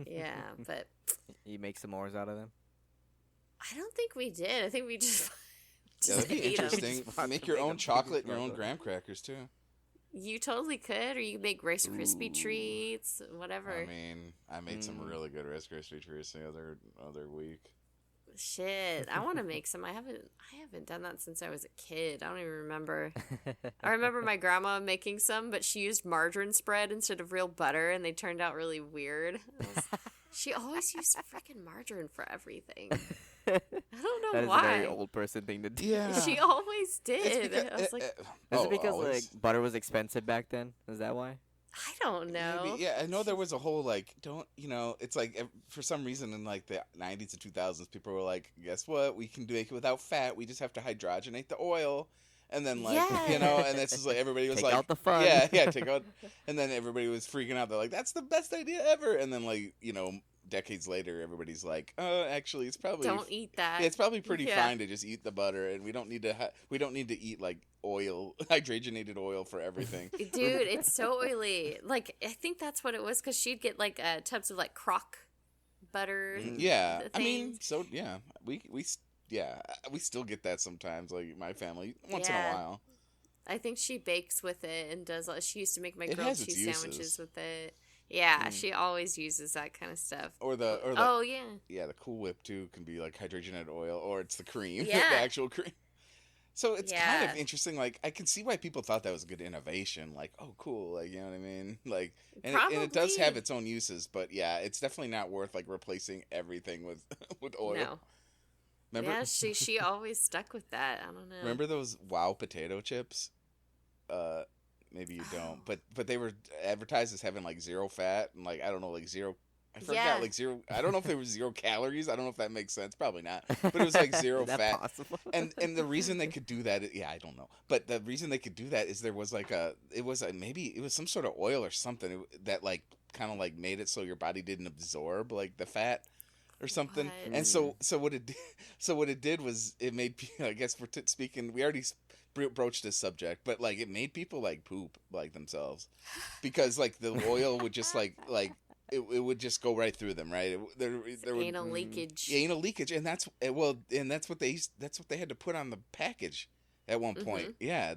Yeah, but You make s'mores out of them. I don't think we did. I think we just Yeah, that'd be ate 'em. interesting. Just Make your make own 'em. chocolate and your own graham crackers too. You totally could, or you could make Rice Krispie Ooh. treats, whatever. I mean, I made some Mm. really good Rice Krispie treats the other week. Shit, I want to make some. I haven't done that since I was a kid. I don't even remember. I remember my grandma making some, but she used margarine spread instead of real butter, and they turned out really weird. She always used freaking margarine for everything. I don't know That is why. a very old person thing to do. Yeah. She always did. I was like, Is oh, it because always? like butter was expensive back then? Is that why? I don't know. Maybe. Yeah, I know there was a whole like it's like for some reason in like the 90s and 2000s people were like, guess what, we can make it without fat, we just have to hydrogenate the oil, and then like and this is like everybody was Take like, out the fun. yeah, take out, and then everybody was freaking out, they're like, that's the best idea ever, and then like decades later everybody's like, actually it's probably Don't eat that. yeah, it's probably pretty Yeah. fine to just eat the butter, and we don't need to eat like oil, hydrogenated oil for everything. Dude, it's so oily. Like, I think that's what it was, because she'd get like tubs of like crock butter. Yeah, the I mean, things. so yeah, we still get that sometimes. Like my family, once in Yeah. a while. I think she bakes with it and does. She used to make my It grilled has its cheese uses. sandwiches with it. Yeah, she always uses that kind of stuff. Or the Oh yeah, yeah, the Cool Whip too can be like hydrogenated oil, or it's the cream, Yeah. the actual cream. So it's kind of Yeah. interesting. Like I can see why people thought that was a good innovation. Like, oh, cool. Like, you know what I mean? Like, and it does have Probably. its own uses, but yeah, it's definitely not worth like replacing everything with with oil. no. Remember? Yeah, she always stuck with that. I don't know. Remember those Wow potato chips? Maybe you don't, Oh. but they were advertised as having like zero fat and like I don't know, like zero. I forgot, Yeah. like zero. I don't know if there was 0 calories. I don't know if that makes sense. Probably not. But it was like zero Is that fat. possible? And the reason they could do that, yeah, I don't know. But the reason they could do that is there was like maybe it was some sort of oil or something that like kind of like made it so your body didn't absorb like the fat or something. What? And so what it did was it made I guess we're speaking. We already broached this subject, but like it made people like poop like themselves because like the oil would just like. It would just go right through them, right? There would Anal leakage. anal leakage, and that's what they had to put on the package at one point. Yeah,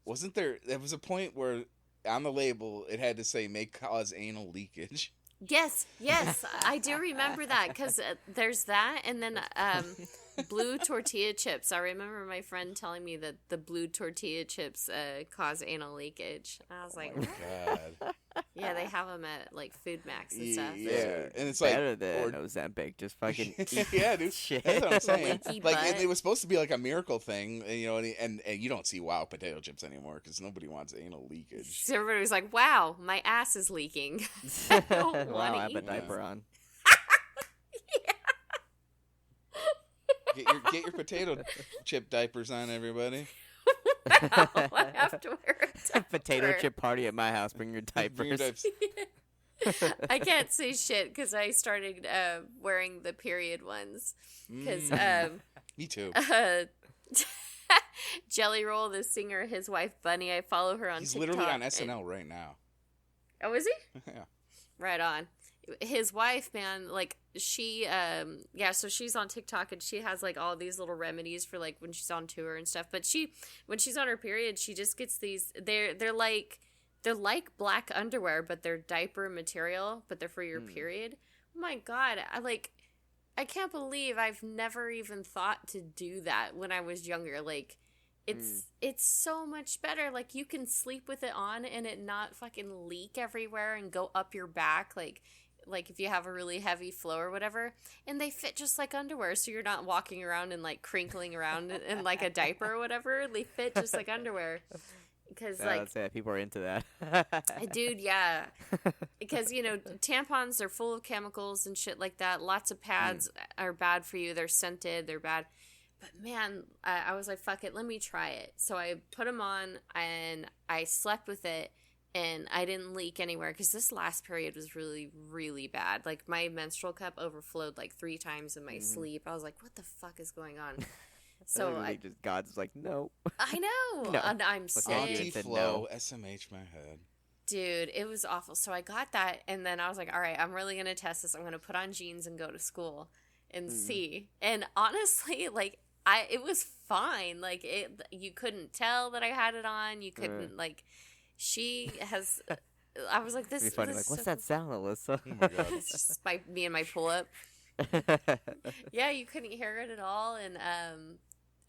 wasn't there was a point where on the label it had to say may cause anal leakage. Yes, I do remember that, because there's that, and then blue tortilla chips. I remember my friend telling me that the blue tortilla chips cause anal leakage. I was like, Oh my god. yeah, they have them at like Food Max and stuff. Yeah, and it's like Better than Ozempic. Just fucking eat yeah, dude. shit. That's what I'm saying. Leaky Like, and butt. it was supposed to be like a miracle thing, and you don't see Wow potato chips anymore because nobody wants anal leakage. So everybody was like, wow, my ass is leaking. I don't Wow, want I to have a eat diaper on. Get your potato chip diapers on, everybody. Wow, I have to wear a diaper. Potato chip party at my house. Bring your Bring your diapers. diapers. I can't say shit because I started wearing the period ones. Because Me too. Jelly Roll, the singer, his wife Bunny, I follow her on He's TikTok. literally on and- SNL right now. Oh, is he? Yeah. Right on. His wife, man, like she, so she's on TikTok and she has like all these little remedies for like when she's on tour and stuff. But when she's on her period, she just gets these. They're like black underwear, but they're diaper material, but they're for your period. Oh my god, I can't believe I've never even thought to do that when I was younger. Like, it's so much better. Like, you can sleep with it on and it not fucking leak everywhere and go up your back. Like if you have a really heavy flow or whatever, and they fit just like underwear, so you're not walking around and like crinkling around in like a diaper or whatever. They fit just like underwear. Because like, I'd say people are into that. dude, yeah, because tampons are full of chemicals and shit like that. Lots of pads are bad for you. They're scented. They're bad. But man, I was like, fuck it, let me try it. So I put them on and I slept with it. And I didn't leak anywhere because this last period was really, really bad. Like, my menstrual cup overflowed like 3 times in my sleep. I was like, what the fuck is going on? So God's like, no. I know. No. And I'm sick. Anti-flow, SMH my head. Dude, it was awful. So I got that. And then I was like, all right, I'm really going to test this. I'm going to put on jeans and go to school and see. And honestly, like, it was fine. Like, you couldn't tell that I had it on. You couldn't, like... She has. I was like, "This is funny." Like, what's that sound, Alyssa? Oh my god! It's just by me and my pull up. Yeah, you couldn't hear it at all. And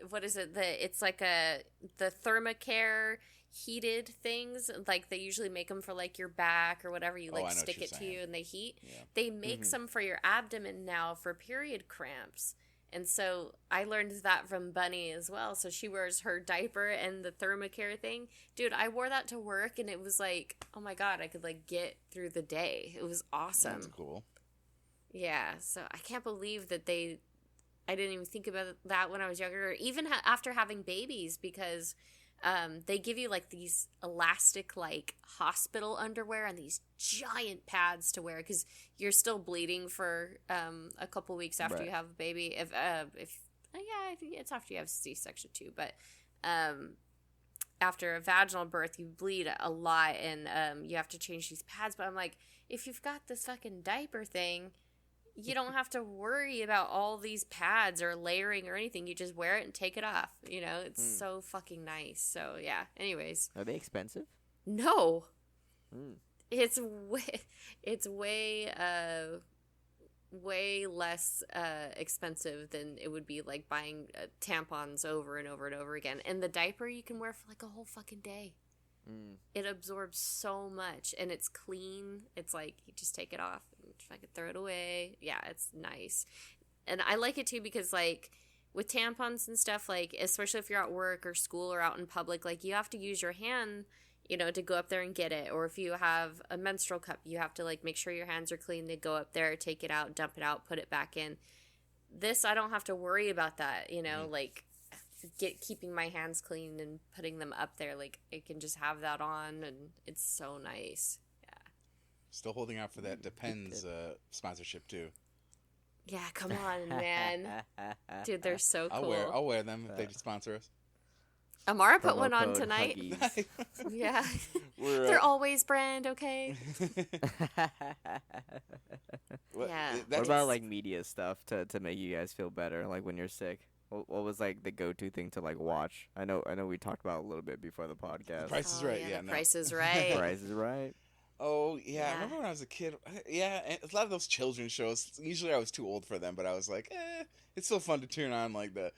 what is it? It's like the Thermacare heated things. Like, they usually make them for like your back or whatever. You like stick it to you and they heat. Yeah. They make some for your abdomen now for period cramps. And so I learned that from Bunny as well. So she wears her diaper and the Thermacare thing. Dude, I wore that to work and it was like, oh my God, I could like get through the day. It was awesome. That's cool. Yeah, so I can't believe that I didn't even think about that when I was younger, or even after having babies, because they give you like these elastic like hospital underwear and these giant pads to wear because you're still bleeding for a couple weeks after you have a baby. If I think it's after you have C-section too, but after a vaginal birth you bleed a lot and you have to change these pads. But I'm like, if you've got this fucking diaper thing, you don't have to worry about all these pads or layering or anything. You just wear it and take it off. It's so fucking nice. So, yeah. Anyways. Are they expensive? No. It's way less expensive than it would be like buying tampons over and over and over again. And the diaper you can wear for like a whole fucking day. It absorbs so much and it's clean. It's like you just take it off and fucking throw it away. Yeah, it's nice. And I like it too because like with tampons and stuff, like especially if you're at work or school or out in public, like you have to use your hand, to go up there and get it. Or if you have a menstrual cup, you have to like make sure your hands are clean. They go up there, take it out, dump it out, put it back in. This, I don't have to worry about that, like keeping my hands clean and putting them up there. Like I can just have that on and it's so nice. Yeah. Still holding out for that Depends sponsorship too. Yeah, come on, man. Dude, they're so cool. I'll wear them if they sponsor us. Amara put one on tonight. Yeah. They're always brand, okay? Yeah. What about like media stuff to make you guys feel better, like when you're sick? What was like the go-to thing to like watch? I know we talked about it a little bit before the podcast. The Price is Right. Yeah, Price is Right. Price is Right. Oh yeah, I remember when I was a kid. Yeah, and a lot of those children's shows. Usually, I was too old for them, but I was like, it's still fun to turn on like the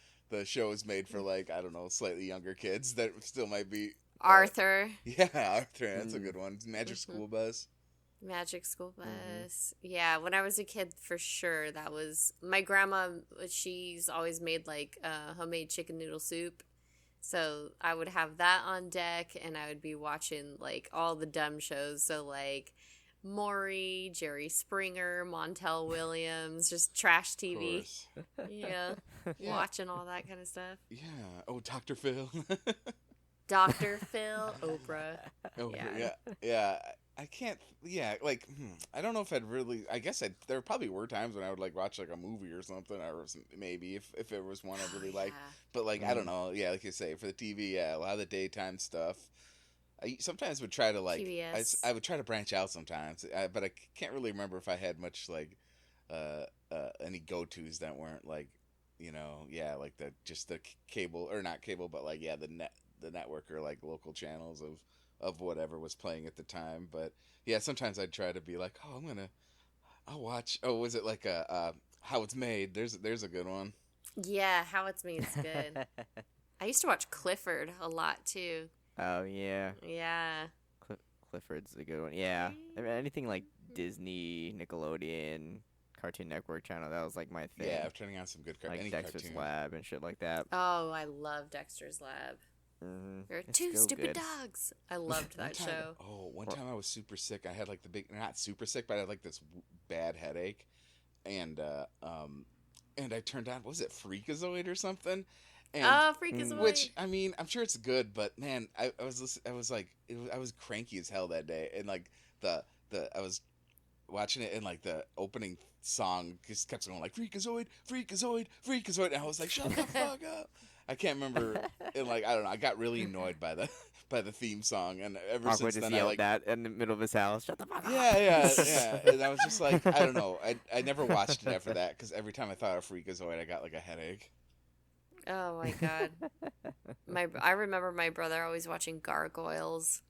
shows made for like I don't know, slightly younger kids that still might be. Arthur. Yeah, Arthur. That's a good one. Magic School Bus. Magic School Bus. Yeah, when I was a kid, for sure, that was... My grandma, she's always made, like, homemade chicken noodle soup. So I would have that on deck, and I would be watching, like, all the dumb shows. So, like, Maury, Jerry Springer, Montel Williams, just trash TV. Yeah, watching all that kind of stuff. Yeah. Oh, Dr. Phil. Dr. Phil, Oprah. Yeah. I can't. Yeah, like I don't know if I'd really. I guess there probably were times when I would like watch like a movie or something, or maybe if it was one I really liked. But like I don't know. Yeah, like you say for the TV, yeah, a lot of the daytime stuff. I sometimes would try to like. I would try to branch out sometimes, but I can't really remember if I had much like any go-tos that weren't like like the cable or not cable, but like the network or like local channels of whatever was playing at the time. But yeah, sometimes I'd try to be like, I'll watch. Oh, was it like How It's Made. There's a good one. Yeah, How It's Made is good. I used to watch Clifford a lot too. Oh yeah, Yeah. Clifford's a good one. Yeah, I mean, anything like Disney, Nickelodeon, Cartoon Network channel, that was like my thing. Yeah, I'm turning on some good like any Dexter's cartoon. Lab and shit like that. Oh, I love Dexter's Lab. There are It's two still stupid good. dogs. I loved that show. One time I was super sick. I had like not super sick, but I had like this bad headache, and and I turned on, what was it, Freakazoid or something? And Oh, Freakazoid. which, I mean, I'm sure it's good, but man, I was like, I was cranky as hell that day, and like I was watching it, and like the opening song just kept going like Freakazoid, Freakazoid, Freakazoid, and I was like, shut the fuck up. I can't remember, and like I don't know, I got really annoyed by the theme song, and ever Awkward since just then I yelled like, that in the middle of his house. Shut the fuck up. yeah, and I was just like, I don't know, I never watched it after that, because every time I thought of Freakazoid, I got like a headache. Oh my god. I remember my brother always watching Gargoyles.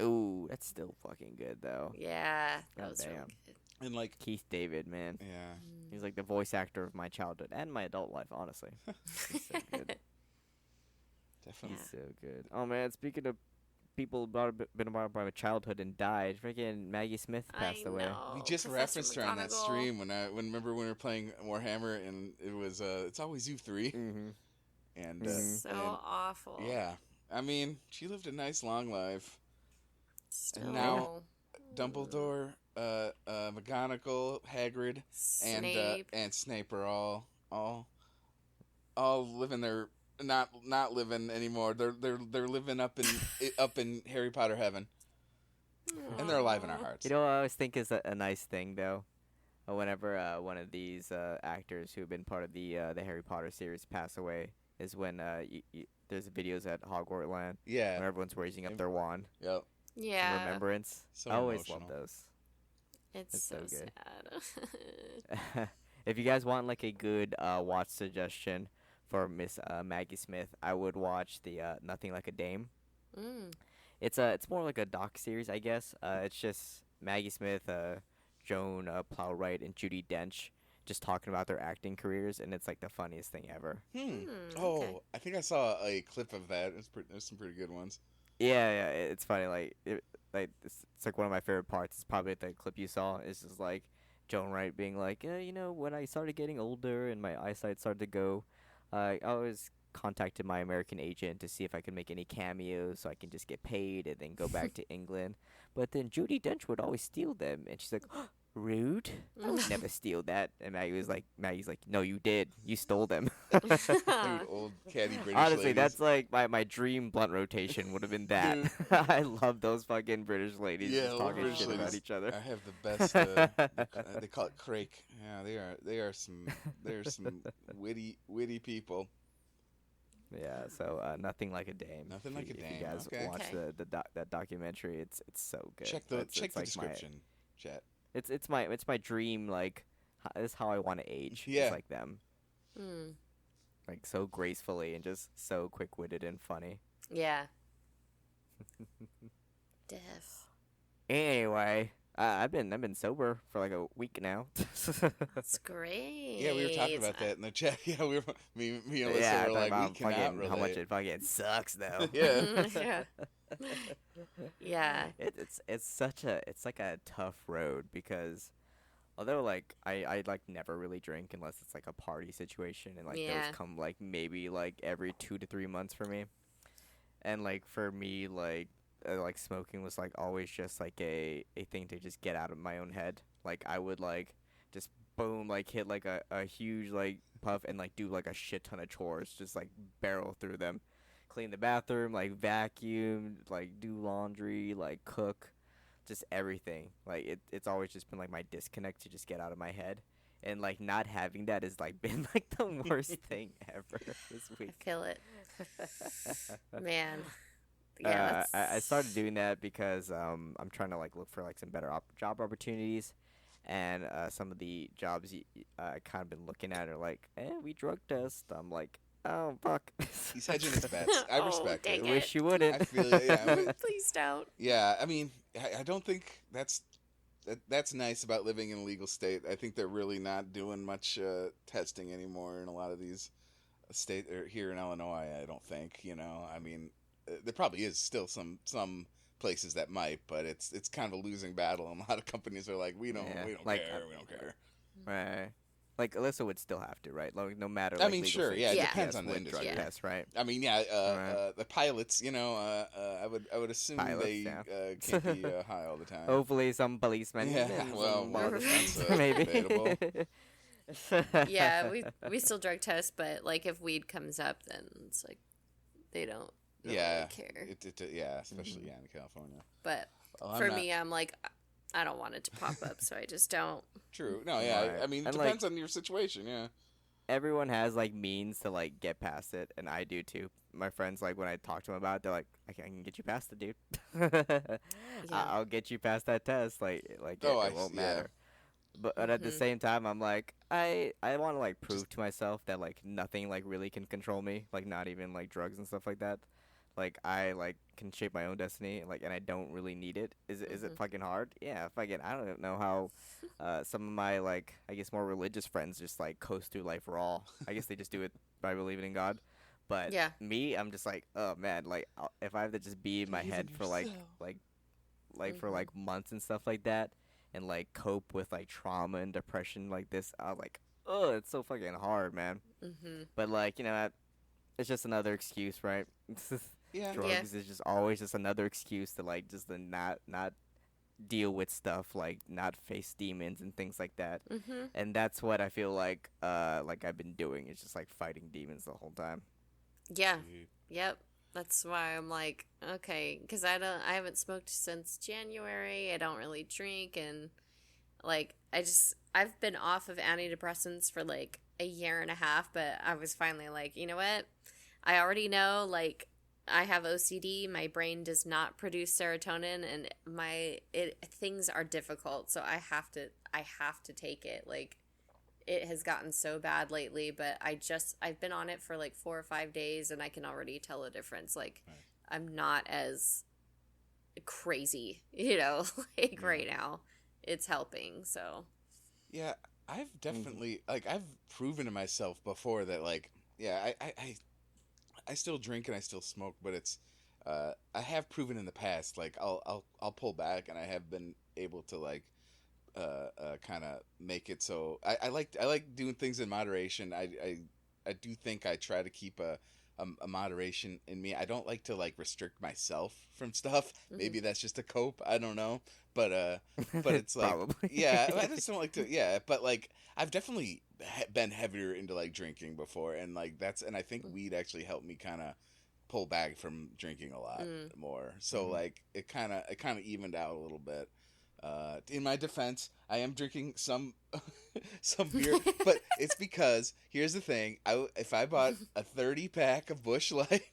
Ooh, that's still fucking good though. Yeah, that God was damn. really good. And like, Keith David, man. yeah, He's like the voice actor of my childhood and my adult life, honestly. He's so good. definitely. He's so good. Oh man, speaking of people been about by my childhood and died, freaking Maggie Smith passed away. We just Professor referenced her on that McGonagall. stream remember when we were playing Warhammer, and it was It's Always You 3, Mm-hmm. and So awful. yeah, I mean, she lived a nice long life. Still. And now Dumbledore, McGonagall, Hagrid, Snape. and Snape are all living their not living anymore. They're living up in Harry Potter heaven, and they're alive in our hearts. You know what I always think is a nice thing though? Whenever one of these actors who have been part of the Harry Potter series pass away is when there's videos at Hogwarts Yeah. where everyone's raising up their wand Yep. in Yeah. remembrance. So I always emotional. love those. It's so so good. sad. If you guys want like a good watch suggestion for Miss Maggie Smith, I would watch the Nothing Like a Dame. Mm. It's more like a doc series, I guess. It's just Maggie Smith, Joan Plowright, and Judi Dench just talking about their acting careers, and it's like the funniest thing ever. Okay. I think I saw a clip of that. There's some pretty good ones. Yeah, it's funny. It's like one of my favorite parts. It's probably the clip you saw. It's just like Joan Wright being like, when I started getting older and my eyesight started to go, I always contacted my American agent to see if I could make any cameos so I can just get paid and then go back to England. But then Judi Dench would always steal them, and she's like, rude. I would never steal that. And Maggie's like, no, you did. You stole them. Dude, old catty British Honestly, ladies. that's like my dream blunt rotation would have been that. Dude. I love those fucking British ladies Yeah, just old talking British shit about ladies each other. I have the best. They call it crake. Yeah, they are some witty people. Yeah, so Nothing Like a Dame. Nothing Like a If Dame, you guys okay. watch that documentary, it's so good. Check It's the like my- description, chat. It's my dream. Like this is how I want to age. Yeah. Just like them, Mm. like so gracefully and just so quick witted and funny. Yeah. Def. Anyway, I've been sober for like a week now. That's great. Yeah, we were talking about that in the chat. Yeah, me and Alyssa yeah, were talking like, about we cannot fucking relate. how much it fucking sucks though. Yeah. Yeah. Yeah. It's like a tough road because although like I like never really drink unless it's like a party situation, and like Yeah. those come like maybe like every 2 to 3 months for me. And like for me like smoking was like always just like a thing to just get out of my own head. Like I would like just boom like hit like a huge like puff and like do like a shit ton of chores, just like barrel through them. Clean the bathroom, like vacuum, like do laundry, like cook, just everything. Like it's always just been like my disconnect to just get out of my head. And like not having that has like been like the worst thing ever this week. Kill it. Man. Yeah. I started doing that because I'm trying to like look for like some better job opportunities, and some of the jobs I kind of been looking at are like, we drug test. I'm like, oh fuck. He's hedging his bets. I Oh, respect dang it. Wish you I wouldn't. feel it. Yeah, Please don't. yeah. I mean, I don't think that's that's nice about living in a legal state. I think they're really not doing much testing anymore in a lot of these state or here in Illinois. I don't think. I mean, there probably is still some places that might, but it's kind of a losing battle. And a lot of companies are like, we don't like, care, we don't care. Right. Like Alyssa would still have to, right? Like no matter. I Like, mean, legal sure, states, yeah, it Yeah. depends on the with industry. drug tests, right? I mean, yeah, Right. the pilots, I would assume Pilots, they yeah. can't be high all the time. Hopefully, some policemen. Yeah, and well, some well, others, that's, maybe. debatable. Yeah, we still drug test, but like if weed comes up, then it's like they don't really Yeah, care. yeah, especially in California. But Oh, for me, I'm like, I don't want it to pop up, so I just don't. True. No, yeah. Right. I mean, it And, depends on your situation. Yeah. Everyone has like means to like get past it, and I do too. My friends, like when I talk to them about it, they're like, I can get you past it, dude. I'll get you past that test. Like it won't matter. But at the Mhm. same time, I'm like, I want to like prove to myself that like nothing like really can control me, like not even like drugs and stuff like that. Like I like can shape my own destiny, like, and I don't really need it. Is it Mhm. fucking hard? Yeah, fucking. I don't know how some of my like I guess more religious friends just like coast through life raw. I guess they just do it by believing in God. But Yeah. me, I'm just like, oh man, like if I have to just be in my Believe in head for like for Mhm. like months and stuff like that, and like cope with like trauma and depression like this, I was like, oh, it's so fucking hard, man. Mhm. But like it's just another excuse, right? Yeah. Drugs is just always just another excuse to like just to not deal with stuff, like not face demons and things like that. Mhm. And that's what I feel like I've been doing. It's just like fighting demons the whole time. Yeah. Yep. That's why I'm like, okay, because I haven't smoked since January. I don't really drink, and like I've been off of antidepressants for like a year and a half, but I was finally like, you know what? I already know, like, I have OCD. My brain does not produce serotonin, and things are difficult, so I have to take it. Like, it has gotten so bad lately, but I've been on it for like 4 or 5 days, and I can already tell a difference. Like, Right. I'm not as crazy, like right now. It's helping, so. Yeah. I've definitely I've proven to myself before that I still drink and I still smoke, but it's I have proven in the past like I'll pull back, and I have been able to like kind of make it so I like doing things in moderation. I do think I try to keep a moderation in me. I don't like to like restrict myself from stuff. Maybe that's just a cope. I don't know, but it's like Probably. yeah, I just don't like to but like I've definitely been heavier into like drinking before, and like and I think weed actually helped me kind of pull back from drinking a lot more. So like it kind of evened out a little bit. In my defense, I am drinking some beer, but it's because here's the thing: if I bought a 30-pack of Busch Light,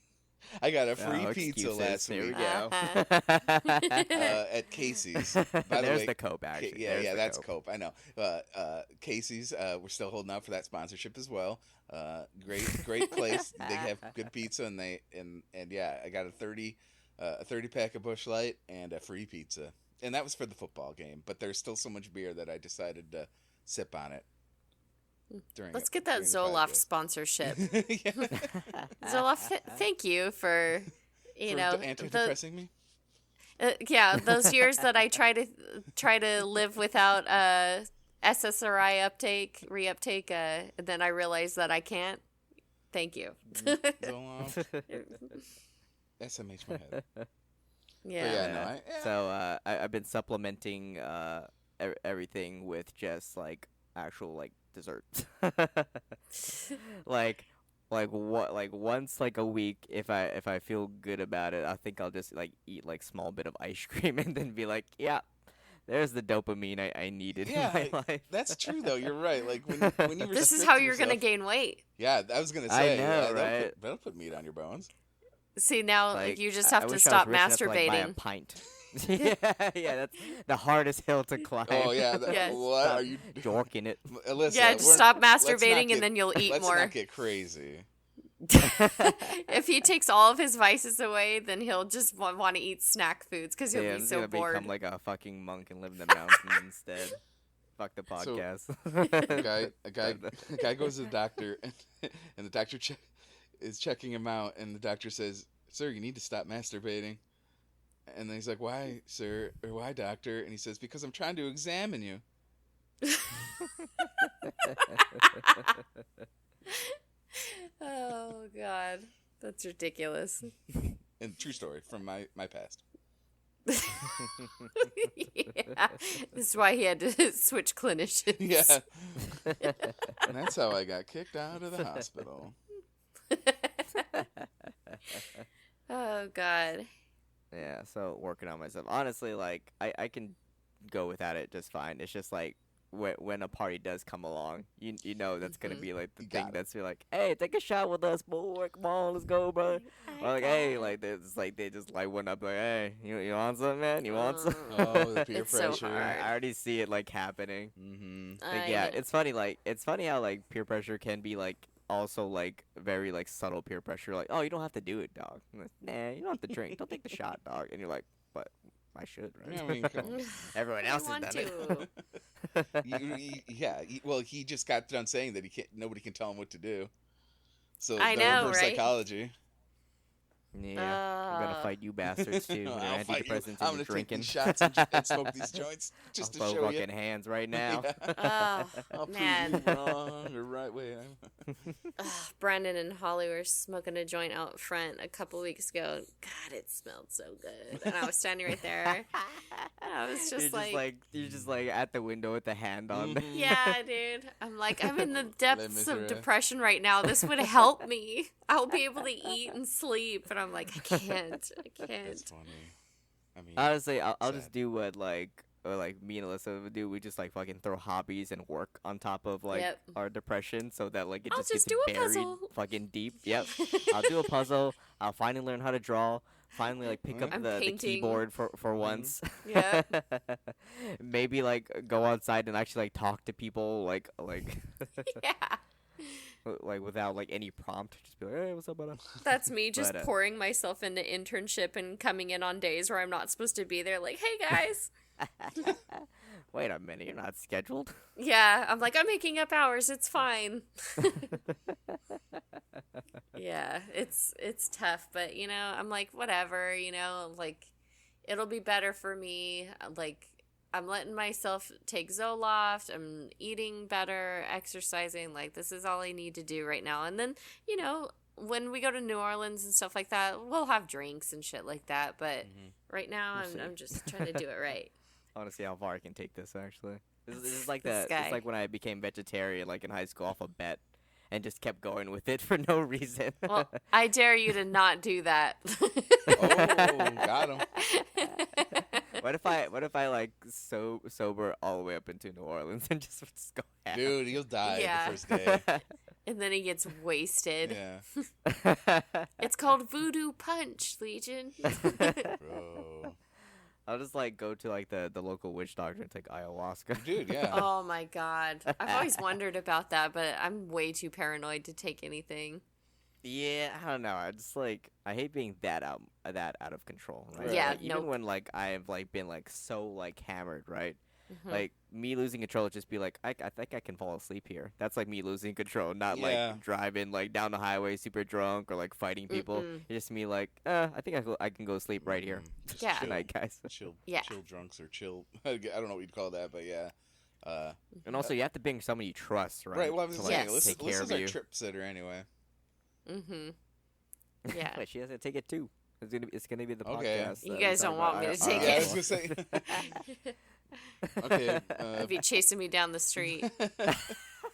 I got a free pizza last There we week go. at Casey's. By the There's way, the cope, actually. yeah, There's yeah, the that's cope. Cope. I know. Casey's, we're still holding out for that sponsorship as well. Great place. They have good pizza, and yeah, I got a 30 pack of Busch Light and a free pizza. And that was for the football game, but there's still so much beer that I decided to sip on it. Let's get that during the Zoloft podcast. sponsorship. Yeah. Zoloft, thank you for, Antidepressing me? those years that I try to live without SSRI reuptake, and then I realize that I can't. Thank you. Zoloft. SMH my head. Yeah. But yeah, no, So I've been supplementing everything with just like actual like desserts. like once like a week, if I feel good about it, I think I'll just like eat like small bit of ice cream and then be like, yeah, there's the dopamine I needed in my life. That's true though. You're right. Like when you This is restrict how you're gonna yourself- gain weight. Yeah, I was gonna I say. know, right? That'll put meat on your bones. See, now Like, you just I have to wish I was stop rich enough to, like, buy a masturbating. pint. yeah, that's the hardest hill to climb. Oh yeah. Yes. What Stop are you, jorking it? Alyssa? Yeah, just we're- stop let's not masturbating get- and then you'll eat let's more. not get crazy. If he takes all of his vices away, then he'll just want to eat snack foods because he'll Yeah, be I'm just so gonna bored. become like a fucking monk and live in the mountains instead. Fuck the So, podcast. a guy goes to the doctor, and the doctor is checking him out, and the doctor says, "Sir, you need to stop masturbating." And then he's like, "Why, sir, or why, doctor?" And he says, "Because I'm trying to examine you." Oh God, that's ridiculous. And true story from my past. Yeah, this is why he had to switch clinicians. Yeah, and that's how I got kicked out of the hospital. Oh God. Yeah, so working on myself. Honestly, like I can go without it just fine. It's just like when a party does come along, you know that's gonna be like the You thing got it. that's be like, hey, take a shot with us, boy. Come on, let's go, bro. Or like, hey, like they just like went up like, hey, you want something, man? You want some? Oh, the peer It's so pressure. hard. I already see it like happening. Mm-hmm. Like, yeah, it's funny. Like, it's funny how like peer pressure can be like also like very like subtle peer pressure. Like, oh, you don't have to do it, dog. I'm like, nah, you don't have to drink. Don't take the shot, dog. And you're like, but I should, right? Yeah, I mean, come on. Everyone I else has want done to. it. Well, he just got done saying that nobody can tell him what to do. So I the know, reverse right? psychology. Yeah, I'm gonna fight you bastards too. With your I'll fight you. antidepressants I'm and your gonna take drinking. these shots and smoke these joints I'll just to throw show you. fucking hands right now. Oh, I'll man. prove you wrong or right way. Ugh, Brandon and Holly were smoking a joint out front a couple weeks ago. God, it smelled so good. And I was standing right there. And I was just you're just like at the window with the hand on. Mhm. yeah, dude. I'm like, I'm in the Les depths of Miserables. depression right now. This would help me. I'll be able to eat and sleep. And I'm like, I can't. I can't. That's funny. I mean, Honestly, I'll sad. just do what like me and Alyssa would do. We just like fucking throw hobbies and work on top of like Yep. our depression, so that like it I'll just just gets do a buried puzzle. fucking deep. Yep. I'll do a puzzle. I'll finally learn how to draw. Finally, like pick up I'm the painting. keyboard for once. Yeah. Maybe like go outside and actually like talk to people like Yeah. like without like any prompt. Just be like, hey, what's up, brother? That's me just But, pouring myself into internship and coming in on days where I'm not supposed to be there. Like, hey guys. Wait a minute, you're not scheduled. Yeah, I'm like, I'm making up hours. It's fine. Yeah, it's tough, but I'm like, whatever, like it'll be better for me. Like I'm letting myself take Zoloft. I'm eating better, exercising. Like this is all I need to do right now. And then, when we go to New Orleans and stuff like that, we'll have drinks and shit like that. But right now, We'll see. I'm just trying to do it right. I want to see how far I can take this. Actually, this is like This guy. it's like when I became vegetarian, like in high school, off a bet, and just kept going with it for no reason. Well, I dare you to not do that. Oh, got him. What if I like sober all the way up into New Orleans and just go ham? Dude, you'll die Yeah. the first day. And then he gets wasted. Yeah. It's called Voodoo Punch, Legion. Bro. I'll just like go to like the local witch doctor and take ayahuasca. Dude, yeah. Oh my god. I've always wondered about that, but I'm way too paranoid to take anything. Yeah, I don't know. I just like I hate being that out of control. Right? Yeah, Like, even nope. when like I've like been like so like hammered, right? Mhm. Like me losing control would just be like I think I can fall asleep here. That's like me losing control, not Yeah. like driving like down the highway super drunk or like fighting people. Mm-mm. It's just me like I think I can go sleep right here. Just Yeah. Good night, guys. Chill, Yeah. chill drunks or chill. I don't know what you'd call that, but yeah. And also you have to bring someone you trust, right? Right. Well, I was to, saying, Yes. take care Alyssa's of our you. trip sitter anyway. Mhm. Yeah. But she has to take it too. It's gonna be the Okay. podcast. You that guys we talk don't want about me our- to take Yeah, I it. was gonna say. Okay. He'd be chasing me down the street. That's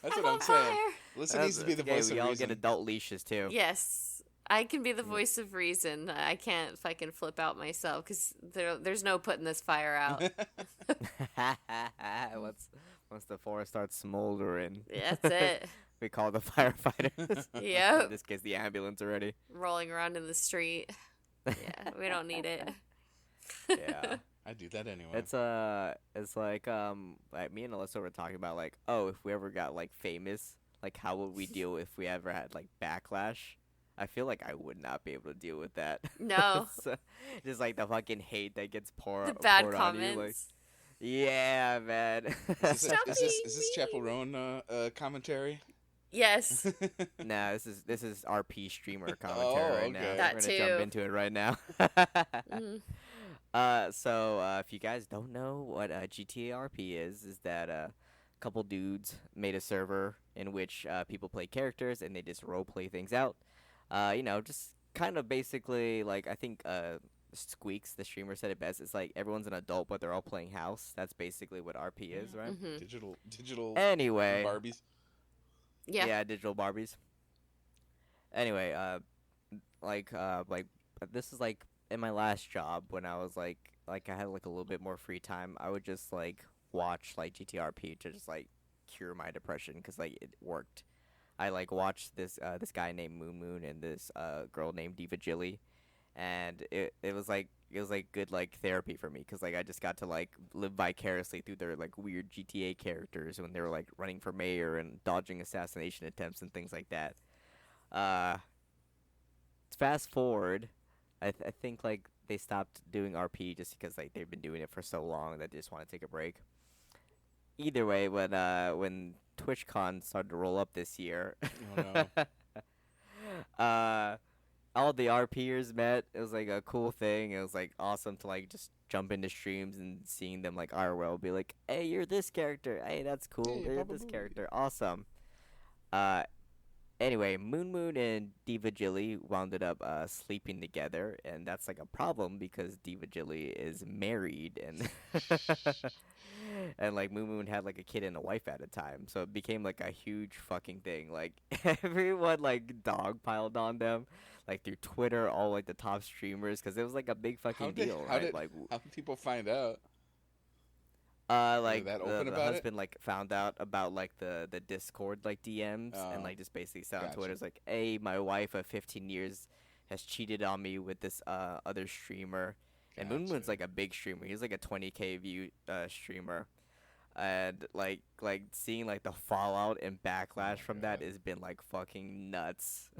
what on I'm saying. fire. Alyssa needs to be the Okay, voice we of all reason. get adult leashes too. Yes. I can be the voice of reason. I can't fucking flip out myself because there's no putting this fire out. Once the forest starts smoldering, That's it. we call the firefighters. Yep. In this case, the ambulance already. Rolling around in the street. Yeah, we don't need it. Yeah. I do that anyway. It's like me and Alyssa were talking about like, oh, if we ever got like famous, like how would we deal if we ever had like backlash? I feel like I would not be able to deal with that. No. So, just like the fucking hate that gets The bad poured on you, like comments. yeah, man. Stop being Is this Chapel mean. Roan commentary? Yes, Nah, this is RP streamer commentary Oh, right now. okay. We're that gonna jump too. into it right now. Mm. If you guys don't know what GTA RP is that a couple dudes made a server in which people play characters and they just role play things out. Just kind of basically like I think Squeaks, the streamer, said it best. It's like everyone's an adult, but they're all playing house. That's basically what RP is, right? Mhm. Digital Anyway, Barbies. Yeah. yeah, digital Barbies. Anyway, like this is like in my last job when I was like I had like a little bit more free time. I would just like watch like GTRP to just like cure my depression because like it worked. I like watched this guy named Moon Moon and this girl named Diva Jilly, and it was like good like therapy for me because like I just got to like live vicariously through their like weird GTA characters when they were like running for mayor and dodging assassination attempts and things like that. Uh, Fast forward, I think like they stopped doing RP just because like they've been doing it for so long that they just want to take a break. Either way, when TwitchCon started to roll up this year, Oh no. uh, all the RPers met. It was like a cool thing. It was like awesome to like just jump into streams and seeing them like IRL be like, "Hey, you're this character. Hey, that's cool. Hey, You're Baba this Booey. character. Awesome." Uh, Anyway, Moon Moon and Diva Jilly wound up sleeping together, and that's like a problem because Diva Jilly is married, and and like Moon Moon had like a kid and a wife at a time, so it became like a huge fucking thing. Like everyone like dogpiled on them, like through Twitter, all like the top streamers, because it was like a big How fucking did deal, how right? did Like how did people find out? Were they like that the open the about it? husband like found out about like the Discord like DMs and Oh, like just basically said on Twitter, gotcha. it's like, "Hey, my wife of 15 years has cheated on me with this other streamer." And Moon Gotcha. Moon's like a big streamer. He's like a 20K view streamer. And like seeing like the fallout and Oh backlash my from that god. has been like fucking nuts.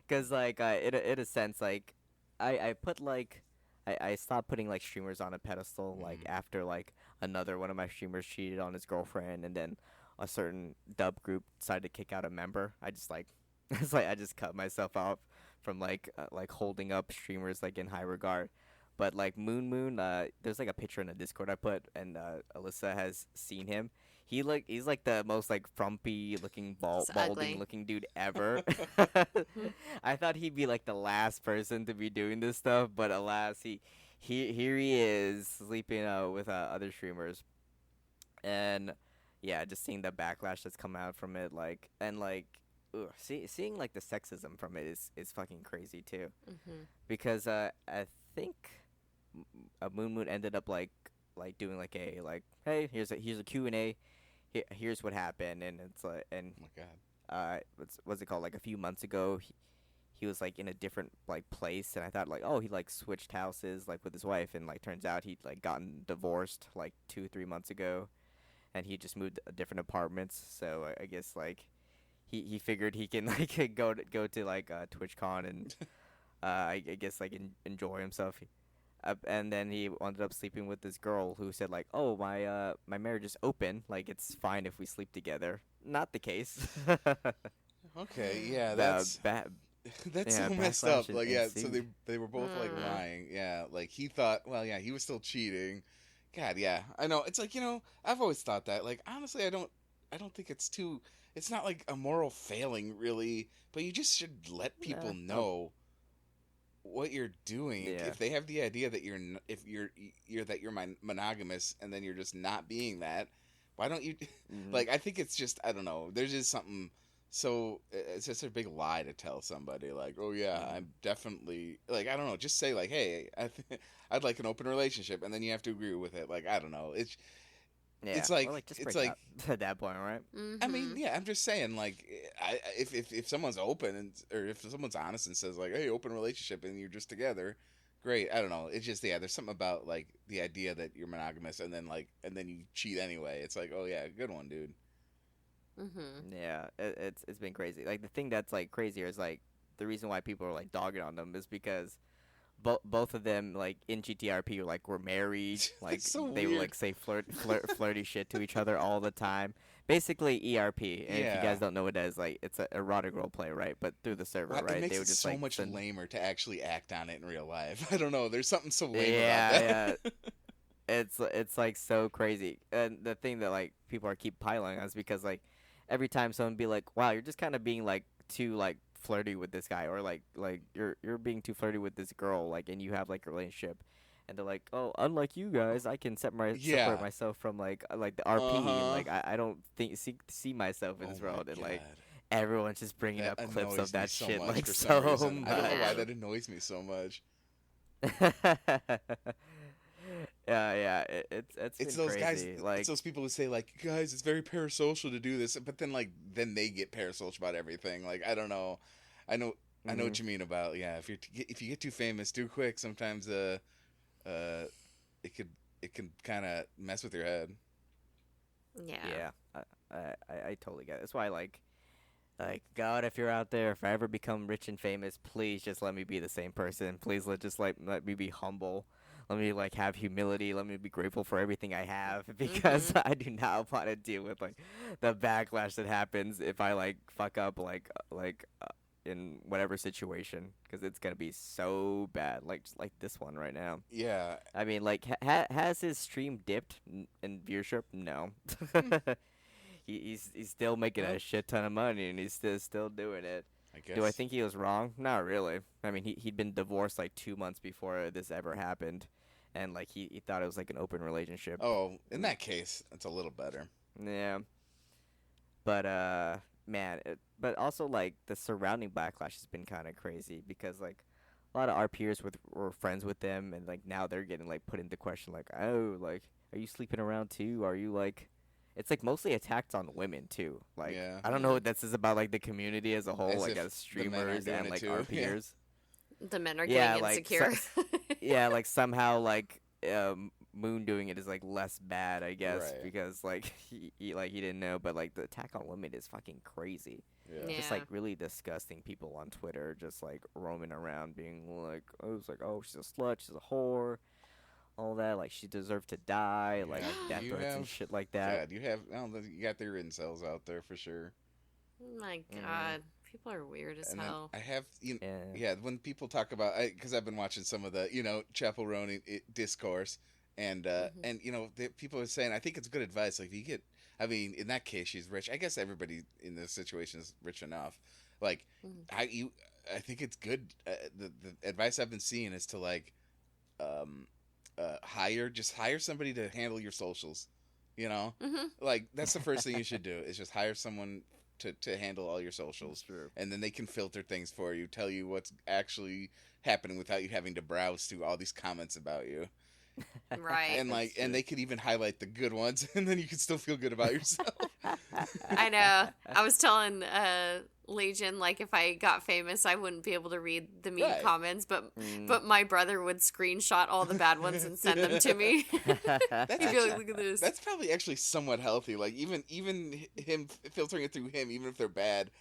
Cuz like in a sense like I put like I stopped putting like streamers on a pedestal like Mhm. after like another one of my streamers cheated on his girlfriend and then a certain dub group decided to kick out a member. I just like it's like I just cut myself out from like holding up streamers like in high regard. But like Moon Moon, there's like a picture in the Discord I put, and Alyssa has seen him. He's like the most like frumpy looking It's balding ugly. looking dude ever. I thought he'd be like the last person to be doing this stuff, but alas, here he is sleeping with other streamers, and yeah, just seeing the backlash that's come out from it, like and like. Seeing like the sexism from it is fucking crazy too, Mhm. because I think Moon Moon ended up like doing like a like, hey, here's a Q&A. Here's what happened, and it's like and Oh my god. what's it called, like a few months ago he was like in a different like place, and I thought like, oh, he like switched houses like with his wife, and like turns out he'd like gotten divorced like 2 3 months ago, and he just moved different apartments. So I guess like he figured he can like go to like TwitchCon and I guess like enjoy himself. And then he ended up sleeping with this girl who said like, "Oh, my marriage is open. Like it's fine if we sleep together." Not the case. Okay, yeah, the that's ba- that's yeah, so messed backlash up. Like, yeah, so ensued. they were both like Mm. lying. Yeah, like he thought, well, yeah, he was still cheating. God, yeah, I know. It's like, I've always thought that. Like, honestly, I don't think it's too. It's not like a moral failing, really, but you just should let people Nah, no, know what you're doing. yeah. If they have the idea that if you're monogamous, and then you're just not being that, why don't you? Hmm. Like, I think it's just, I don't know. There's just something. So it's just a big lie to tell somebody like, oh yeah, Hmm. I'm definitely, like, I don't know. Just say like, hey, I'd like an open relationship, and then you have to agree with it. Like, I don't know. Yeah, It's or like just it's break like up at that point, right? I mean, Mhm. yeah, I'm just saying, like, if someone's open, or if someone's honest and says like, hey, open relationship, and you're just together, great. I don't know. It's just, yeah, there's something about like the idea that you're monogamous, and then you cheat anyway. It's like, oh yeah, good one, dude. Mhm. Yeah, it's been crazy. Like the thing that's like crazier is like the reason why people are like dogging on them is because both of them like in GTRP were married, like so they would weird. like say flirty shit to each other all the time. Basically ERP, and if you Yeah. guys don't know what that is, like it's a erotic role play, right? But through the server, It right? makes They it would just so like much send. lamer to actually act on it in real life. I don't know. There's something so lame about Yeah, that. it's like so crazy, and the thing that like people are keep piling on is because like every time someone be like, wow, you're just kind of being like too like flirty with this guy, or like you're being too flirty with this girl, like, and you have like a relationship, and they're like, oh, unlike you guys, I can separate Yeah. myself from like the RP, and Uh-huh. like I don't think see myself in Oh this my world, and like god. everyone's just bringing That up clips of annoys me that so shit much like for some so reason. I don't know why Yeah. much. that annoys me so much. Yeah, it's It's been those guys. crazy. It's Like, those people who say like, guys, it's very parasocial to do this, but then like then they get parasocial about everything. Like I don't know. I know. I know mhm. what you mean about yeah. If you get too famous too quick, sometimes uh it could it can kind of mess with your head. Yeah. Yeah, I totally get it. That's why like God, if you're out there, if I ever become rich and famous, please just let me be the same person. Please just let me be humble. Let me like have humility. Let me be grateful for everything I have because Mhm. I do not want to deal with like the backlash that happens if I like fuck up in whatever situation because it's gonna be so bad. Like just like this one right now. Yeah. I mean, like, has his stream dipped in viewership? No. Hmm. He's still making Well, a shit ton of money, and he's still doing it. I Do I guess. think he was wrong? Not really. I mean, he'd been divorced like 2 months before this ever happened, and like he thought it was like an open relationship. Oh, in And that case, it's a little better. yeah, but man, but also like the surrounding backlash has been kind of crazy because like a lot of our peers were friends with them, and like now they're getting like put into question, like, oh, like, are you sleeping around too? Are you like, it's like mostly attacks on women too. Like, Yeah. I don't know Mm. what this is about, like the community as a whole, As like if as the men aren't streamers doing and it like our too. Yeah. peers. The men are Yeah, getting like insecure. yeah, like somehow like Moon doing it is like less bad, I guess, Right. because like he didn't know, but like the attack on women is fucking crazy. Yeah. Just Yeah. like really disgusting people on Twitter, just like roaming around, being like, "I was like, oh, she's a slut, she's a whore, all that. Like she deserved to die, like Yeah. death You threats and have. shit like that." God, you have. I don't know. You got their incels out there for sure. Oh my Mm, God. People are weird as And then hell. I have, yeah. yeah, when people talk about, because I've been watching some of the, Chapel Roan discourse, Hmm. and people are saying, I think it's good advice. Like, if you get, I mean, in that case, she's rich. I guess everybody in this situation is rich enough. Like, Hmm. I, you, I think it's good. The advice I've been seeing is to like, um, hire somebody to handle your socials. You know, Hmm. like that's the first thing you should do is just hire someone to handle all your That's socials, true. and then they can filter things for you, tell you what's actually happening without you having to browse through all these comments about you, Right. and That's like and true. they could even highlight the good ones, and then you can still feel good about yourself. I know. I was telling Legion like if I got famous, I wouldn't be able to read the mean Right. comments, but Mm. my brother would screenshot all the bad ones and send them to me. That's He'd be actually like, "Look at this." that's probably actually somewhat healthy. Like even him filtering it through him, even if they're bad,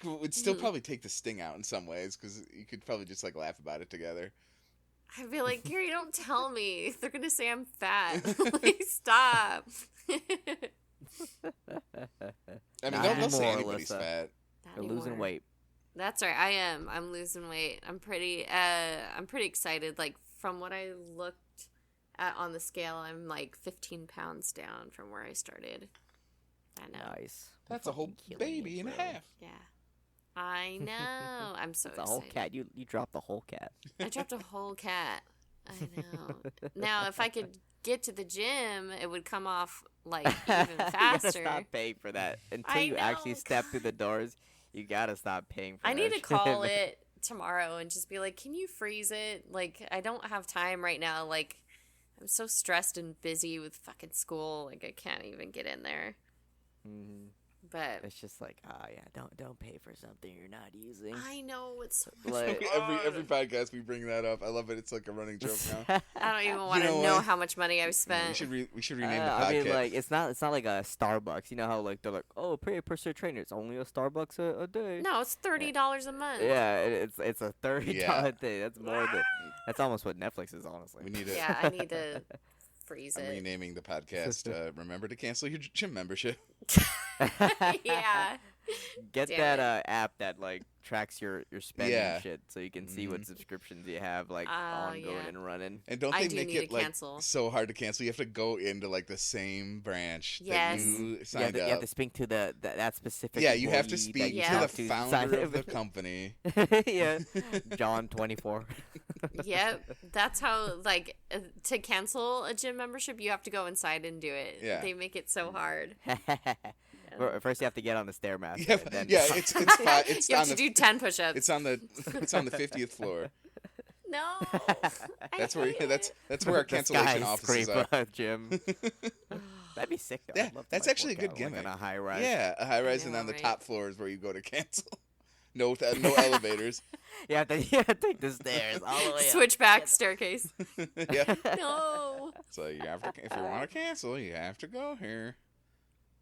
would still Mhm. probably take the sting out in some ways because you could probably just like laugh about it together. I'd be like, Gary, don't tell me. They're gonna say I'm fat. Like, stop. I mean, Not they'll say anymore, anybody's Alyssa. fat. Not You're losing anymore. weight. That's right. I am. I'm losing weight. I'm pretty excited. Like from what I looked at on the scale, I'm like 15 pounds down from where I started. I know. Nice. You're That's a whole fucking killing baby it, and a bro. half. Yeah. I know. I'm so It's a whole excited. cat. You dropped the whole cat. I dropped a whole cat. I know. Now, if I could get to the gym, it would come off like even You gotta faster. stop paying for that until I you actually know. step through the doors. You gotta stop paying for I that need to shit. call it tomorrow and just be like, "Can you freeze it? Like, I don't have time right now. Like, I'm so stressed and busy with fucking school. Like, I can't even get in there." Mhm. But It's just like, oh yeah, don't pay for something you're not using. I know it's so Like- every podcast we bring that up. I love it. It's like a running joke now. I don't even want to know know what? how much money I've We spent. should rename the podcast. I mean, like it's not like a Starbucks. You know how like they're like, oh, pay a personal trainer. It's only a Starbucks a day. No, it's $30 a month. Yeah, it's a $30 Yeah. thing. That's more than that's almost what Netflix is, honestly. We need to. Yeah, I need to freeze I'm it. renaming the podcast. Remember to cancel your gym membership. Yeah. Get Damn that app that like tracks your spending Yeah. shit, so you can see what Mhm. subscriptions you have like Oh, ongoing yeah. and running. And don't I they do make need it to like cancel. so hard to cancel? You have to go into like the same branch Yes. that you You have, signed to, you have up. to speak to that specific. Yeah, you have to employee speak that you Yeah. to the talk sign founder of the up. company. Yeah, John 24. Yep. That's how, like, to cancel a gym membership, you have to go inside and do it. Yeah. They make it so hard. First, you have to get on the stairmaster. Yeah, and then yeah, it's it's You have on to the do 10 push-ups. it's on the 50th floor. No. That's I where hate it. that's where our the cancellation offices are. skyscraper gym. That'd be sick though. Yeah, I'd love to, that's like, actually a work good out, like, gimmick. on a high rise. Yeah, a high rise, I and know, on the right? top floor is where you go to cancel. No elevators. You have to take the stairs all the way up. Switchback staircase. Yeah. No. So you have to, if you want to cancel, you have to go here.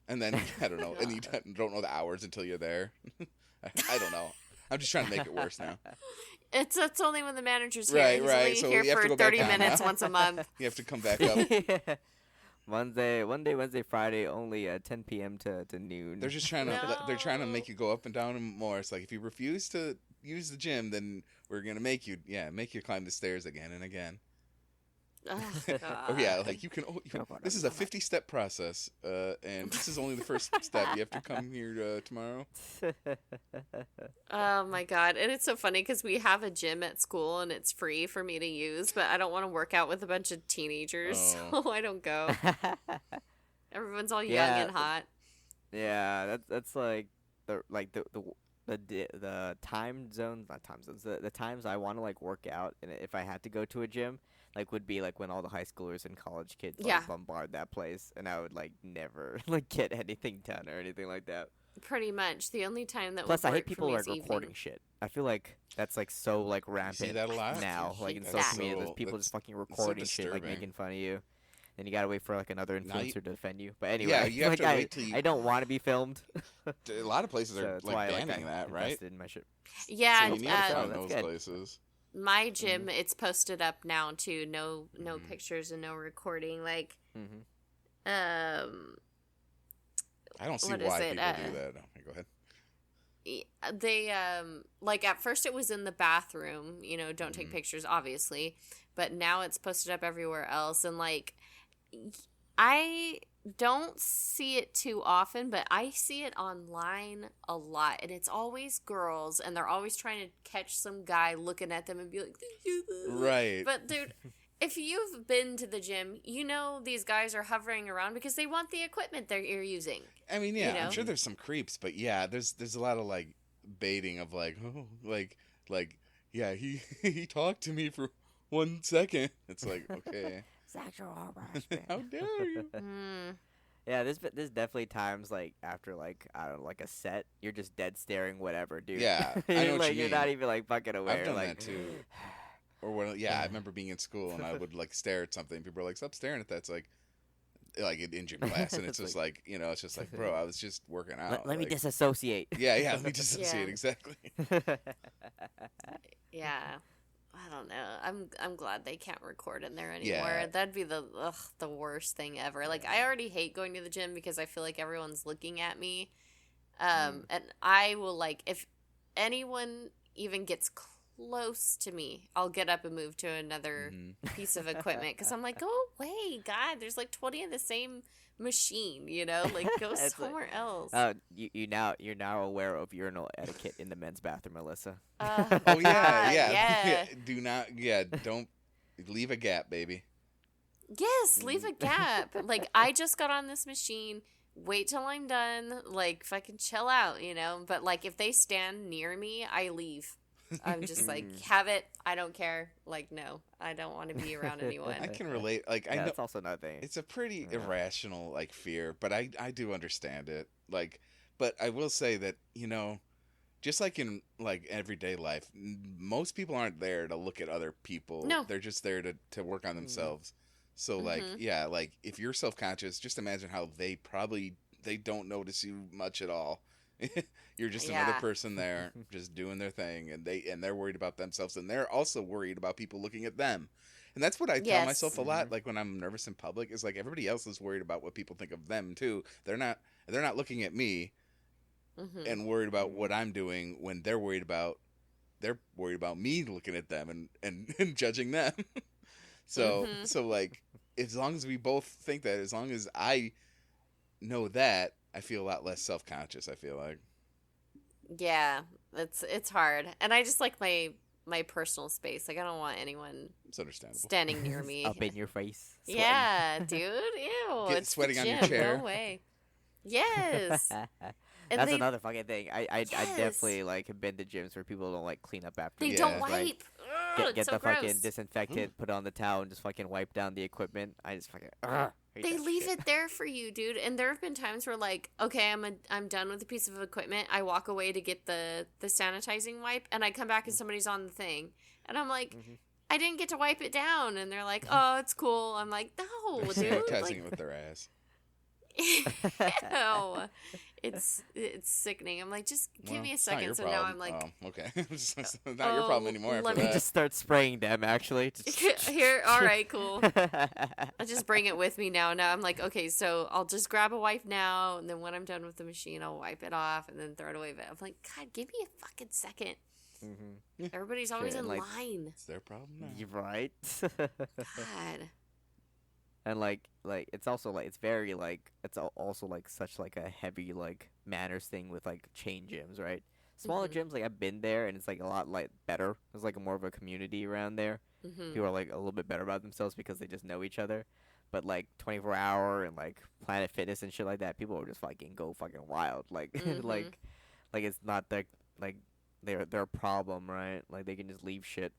And then I don't know, and you don't know the hours until you're there. I don't know. I'm just trying to make it worse now. It's only when the manager's here. Right, He's right. only So here you have to for go back 30 down minutes now. once a month. You have to come back up. Wednesday, Friday, only 10 p.m. to noon. They're just trying to No. they're trying to make you go up and down more. It's like if you refuse to use the gym, then we're gonna make you climb the stairs again and again. Oh, Oh yeah, God. like you can. Come on, This is a 50-step process, and this is only the first step. You have to come here tomorrow. Oh my God. And it's so funny because we have a gym at school and it's free for me to use, but I don't want to work out with a bunch of teenagers, Oh. so I don't go. Everyone's all young Yeah. and hot. Yeah, that's like the time zones, not time zones. The times I want to like work out, and if I had to go to a gym, like would be like when all the high schoolers and college kids like Yeah. bombard that place, and I would like never like get anything done or anything like that. Pretty much. The only time that Plus, would I hate work people for me like is recording evening. shit. I feel like that's like so like rampant that a lot? now. I Like in hate social that. media, there's So- people that's- just fucking so recording shit, like disturbing. making fun of you. Then you gotta wait for like another Now you- influencer to defend you. But anyway, Yeah, you have like, to I, wait till you- I don't want to be filmed. A lot of places So are that's like why banning I that, right? invested in my shit. Yeah, So you need to uh, find that's those good. places. my gym, it's posted up now too. No Mhm. pictures and no recording. Like, Mm-hmm. I don't see What is why it? people do that. Okay, go ahead. they like at first it was in the bathroom, don't take Mhm. pictures obviously, but now it's posted up everywhere else, and like I don't see it too often, but I see it online a lot, and it's always girls, and they're always trying to catch some guy looking at them and be like, Right. but dude, if you've been to the gym, these guys are hovering around because they want the equipment you're using. I mean, yeah, you I'm know? sure there's some creeps, but yeah, there's a lot of like baiting of like, oh, like yeah, he he talked to me for 1 second. It's like, okay, Sexual harassment. how dare you? Mm. Yeah, there's definitely times like after like I don't know, like a set, you're just dead staring whatever, dude. Yeah, I know what like you you're not mean. even like fucking aware. I've done like, that too. Or when, yeah, I remember being in school and I would like stare at something. People are like, "Stop staring at that." It's like in gym class, and it's It's just like it's just like, bro, I was just working out. Let me like, disassociate. Yeah, let me disassociate exactly. Yeah, I don't know. I'm glad they can't record in there anymore. Yeah. That'd be the worst thing ever. Like, I already hate going to the gym because I feel like everyone's looking at me. And I will, like, if anyone even gets close to me, I'll get up and move to another Mhm. piece of equipment because I'm like, go away, God. There's like 20 of the same machine, like go It's like- somewhere else. you're now aware of urinal etiquette in the men's bathroom, Alyssa. Oh yeah, God, yeah. Do not, don't leave a gap, baby. Yes, leave a gap. Like, I just got on this machine. Wait till I'm done. Like, fucking chill out, But, like, if they stand near me, I leave. I'm just like, have it. I don't care. Like, no, I don't want to be around anyone. I can relate. Like, Yeah, I know that's also another thing. it's a pretty Yeah. irrational like fear, but I do understand it. Like, but I will say that, just like in like everyday life, most people aren't there to look at other people. No. They're just there to work on themselves. So like, Mhm. yeah, like if you're self-conscious, just imagine how they don't notice you much at all. You're just another Yeah. person there just doing their thing, and they're worried about themselves, and they're also worried about people looking at them. And that's what I tell myself Yes. a lot, Mhm. like when I'm nervous in public, is like everybody else is worried about what people think of them too. They're not looking at me Mhm. and worried about what Mhm. I'm doing when they're worried about me looking at them and judging them. so Mhm. so like as long as we both think that, as long as I know that, I feel a lot less self-conscious, I feel like. Yeah. It's hard, and I just like my personal space. Like I don't want anyone It's understandable. standing near me. Up in your face, sweating. Yeah, dude. Ew. Get It's the sweating on your gym. No chair. way. Yes. And That's they another fucking thing. I yes. definitely like have been to gyms where people don't like clean up after They don't Yeah. themselves, right? wipe. Ugh, it's Get so the fucking gross. Ooh. disinfectant, put on the towel, and just fucking wipe down the equipment. I just fucking hate They that leave shit. it there for you, dude. And there have been times where like, okay, I'm done with a piece of equipment. I walk away to get the sanitizing wipe, and I come back and somebody's on the thing. And I'm like, Mm-hmm. I didn't get to wipe it down. And they're like, "Oh, it's cool." I'm like, They're "No, dude." sanitizing Like it with their ass. ew. It's sickening. I'm like, "Just give Well, me a it's not your second." So now problem. I'm like, Oh, okay. It's not your problem "Oh, anymore after let You me that. just start spraying them, actually. here. All right, cool. I just bring it with me now. Now I'm like, okay, so I'll just grab a wipe now, and then when I'm done with the machine, I'll wipe it off and then throw it away. But I'm like, God, give me a fucking second. Mm-hmm. Everybody's always Shit, in and like, line. It's their problem now. you're right. God. And like it's also like it's very like also like such like a heavy like manners thing with like chain gyms, right? Smaller Mhm. gyms, like I've been there and it's like a lot like better. There's like more of a community around there. Mhm. People are like a little bit better about themselves because they just know each other. But like 24 hour and like Planet Fitness and shit like that, people are just fucking go fucking wild. Like Mhm. like it's not that like they're a problem, right? Like they can just leave shit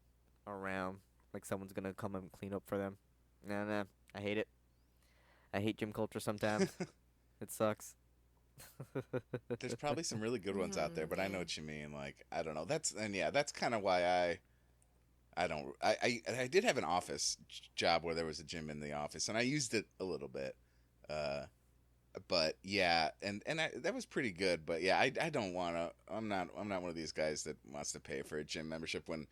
around. Like someone's gonna come and clean up for them. Nah, I hate it. I hate gym culture sometimes. It sucks. There's probably some really good ones out there, Mhm. but I know Yeah. what you mean. Like, I don't know. That's kind of why I don't I did have an office job where there was a gym in the office, and I used it a little bit. Uh, but yeah, and that was pretty good. But yeah, I don't want to. I'm not one of these guys that wants to pay for a gym membership when,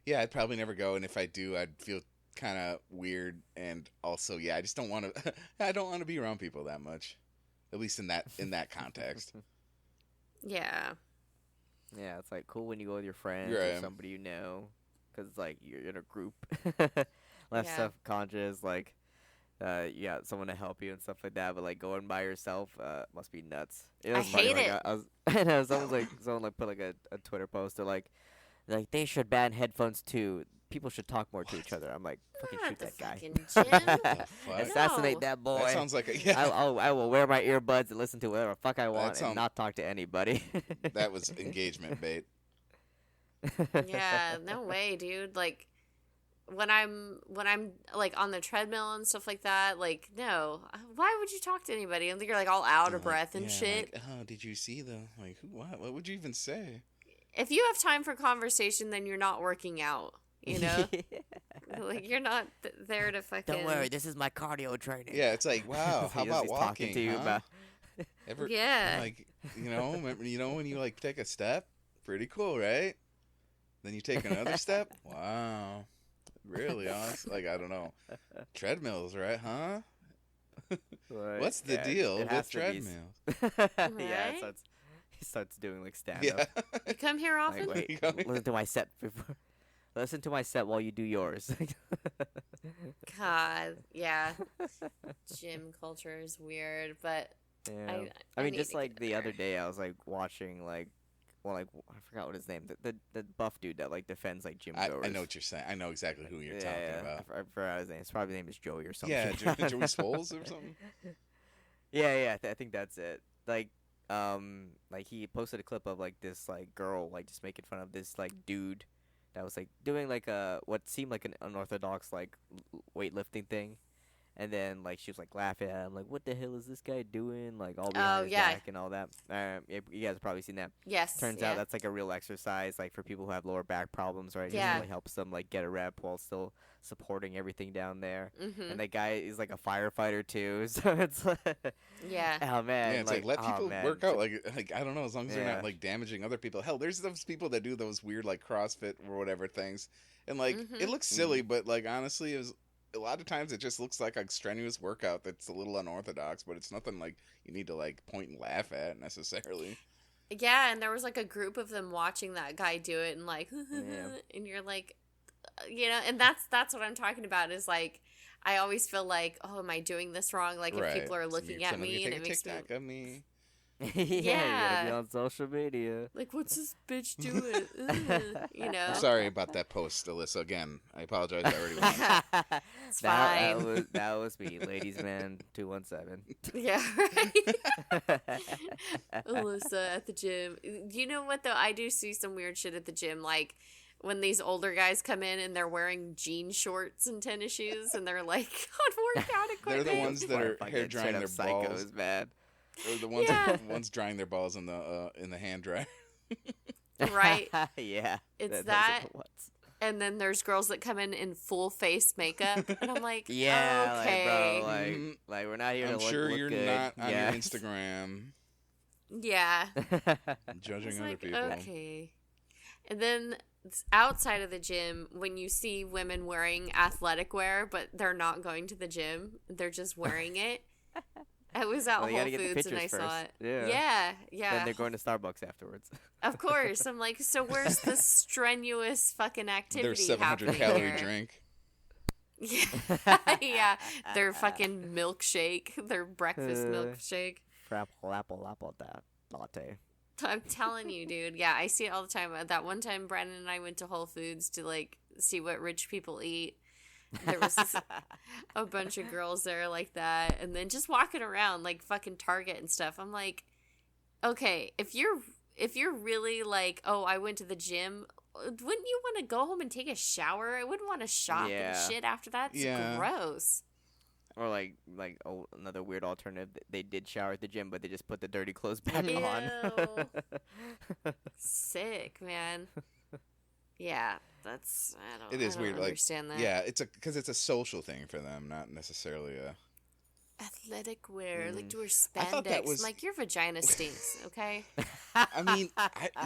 yeah, I'd probably never go, and if I do, I'd feel kind of weird, and also, yeah, I just don't want to. I don't want to be around people that much, at least in that context. Yeah. Yeah, it's like cool when you go with your friends or Right. somebody you know, because like you're in a group. Less Yeah. self-conscious, like you got someone to help you and stuff like that. But like going by yourself, must be nuts. It I was funny. hate Like it. I was, someone like put like a Twitter post. They're like they should ban headphones too. People should talk more to each What? other. I'm like, fucking Not shoot the that guy. fucking gym. The fuck? Assassinate No. that boy. That sounds like a yeah. I will wear my earbuds and listen to whatever the fuck I want and sound not talk to anybody. that was engagement bait. Yeah, no way, dude. Like when I'm like on the treadmill and stuff like that, like no. Why would you talk to anybody? And you're like all out of breath and shit. Like, oh, did you see the like who? What would you even say? If you have time for conversation, then you're not working out. You know, like you're not there to fucking. Don't worry, this is my cardio training. Yeah, it's like wow. How He's about talking walking? to you huh? about Ever Yeah. like remember, when you like take a step, pretty cool, right? Then you take another step. Wow, really? Honest? Like I don't know. Treadmills, right? Huh? Right, What's the yeah, deal it has with to be treadmills? Yeah, Right? he starts doing like stand Yeah. up. You come here often? Like, wait, You listen to my set before. Listen to my set while you do yours. God, yeah. Gym culture is weird, but Yeah. I I mean, need just to like get the other there. day, I was like watching like, well, like I forgot what his name, the buff dude that like defends like gym I goers. know what you're saying. I know exactly who you're Yeah, talking yeah. about. I forgot his name. His probably name is Joey or something. Yeah, Joey Swoles or something. Yeah, I think that's it. Like he posted a clip of like this like girl like just making fun of this like dude that was like doing like a what seemed like an unorthodox like weightlifting thing, And then like she was like laughing at him, like, "What the hell is this guy doing?" Like all Oh, behind his yeah. back and all that. Yeah, you guys have probably seen that. Yes. Turns yeah. out that's like a real exercise, like for people who have lower back problems, right? It Yeah. really helps them like get a rep while still supporting everything down there. Mm-hmm. And that guy is like a firefighter too, so it's like, Yeah. oh man, Yeah, it's like let oh, people man. work out. Like I don't know, as long as they're Yeah. not like damaging other people. Hell, there's those people that do those weird like CrossFit or whatever things, and like Mhm. it looks silly, but like honestly, it was, a lot of times it just looks like a strenuous workout that's a little unorthodox, but it's nothing like you need to like point and laugh at necessarily. Yeah, and there was like a group of them watching that guy do it, and like, Yeah. and you're like, and that's what I'm talking about. Is like, I always feel like, oh, am I doing this wrong? Like, if people are So looking you're at telling me, to and take it a makes me TikTok of me. Yeah, you gotta be Yeah. on social media. like, what's this bitch doing? You know? I'm sorry about that post, Alyssa. Again, I apologize. I already went. It's that, fine. that was me, ladies man 217. Yeah, right. Alyssa at the gym. You know what though? I do see some weird shit at the gym, like when these older guys come in and they're wearing jean shorts and tennis shoes, and they're like on workout They're equipment. the ones that are Fucking hair drying straight their up balls. psychos, man. Or the ones Yeah. ones drying their balls in the hand dryer. Right. Yeah. It's those are that. the ones. And then there's girls that come in full face makeup, and I'm like, Yeah, okay, like bro, like, Mhm. like we're not here to I'm look, sure look you're good. not on yeah. your Instagram yeah. judging It's other like, people. okay. And then outside of the gym, when you see women wearing athletic wear, but they're not going to the gym, they're just wearing it. I was at Well, you Whole gotta get the Foods and I pictures saw first. it. Yeah. Yeah. Then they're going to Starbucks afterwards. Of course. I'm like, so where's the strenuous fucking activity Their 700 happening calorie here? drink. Yeah. Yeah. Their fucking milkshake, their breakfast Uh. milkshake. Frapple latte. I'm telling you, dude. Yeah, I see it all the time. That one time, Brandon and I went to Whole Foods to like see what rich people eat. There was a bunch of girls there like that, and then just walking around like fucking Target and stuff. I'm like, okay, if you're really like, oh, I went to the gym, wouldn't you want to go home and take a shower? I wouldn't want to shop Yeah. and shit after that. It's Yeah. gross. Or like another weird alternative. They did shower at the gym, but they just put the dirty clothes back Ew. on. Sick, man. Yeah, that's I It is don't weird. Like, understand that. yeah, because it's a social thing for them, not necessarily a. Athletic wear, like to wear I thought that spandex. was- I'm like, your vagina stinks, okay? I mean,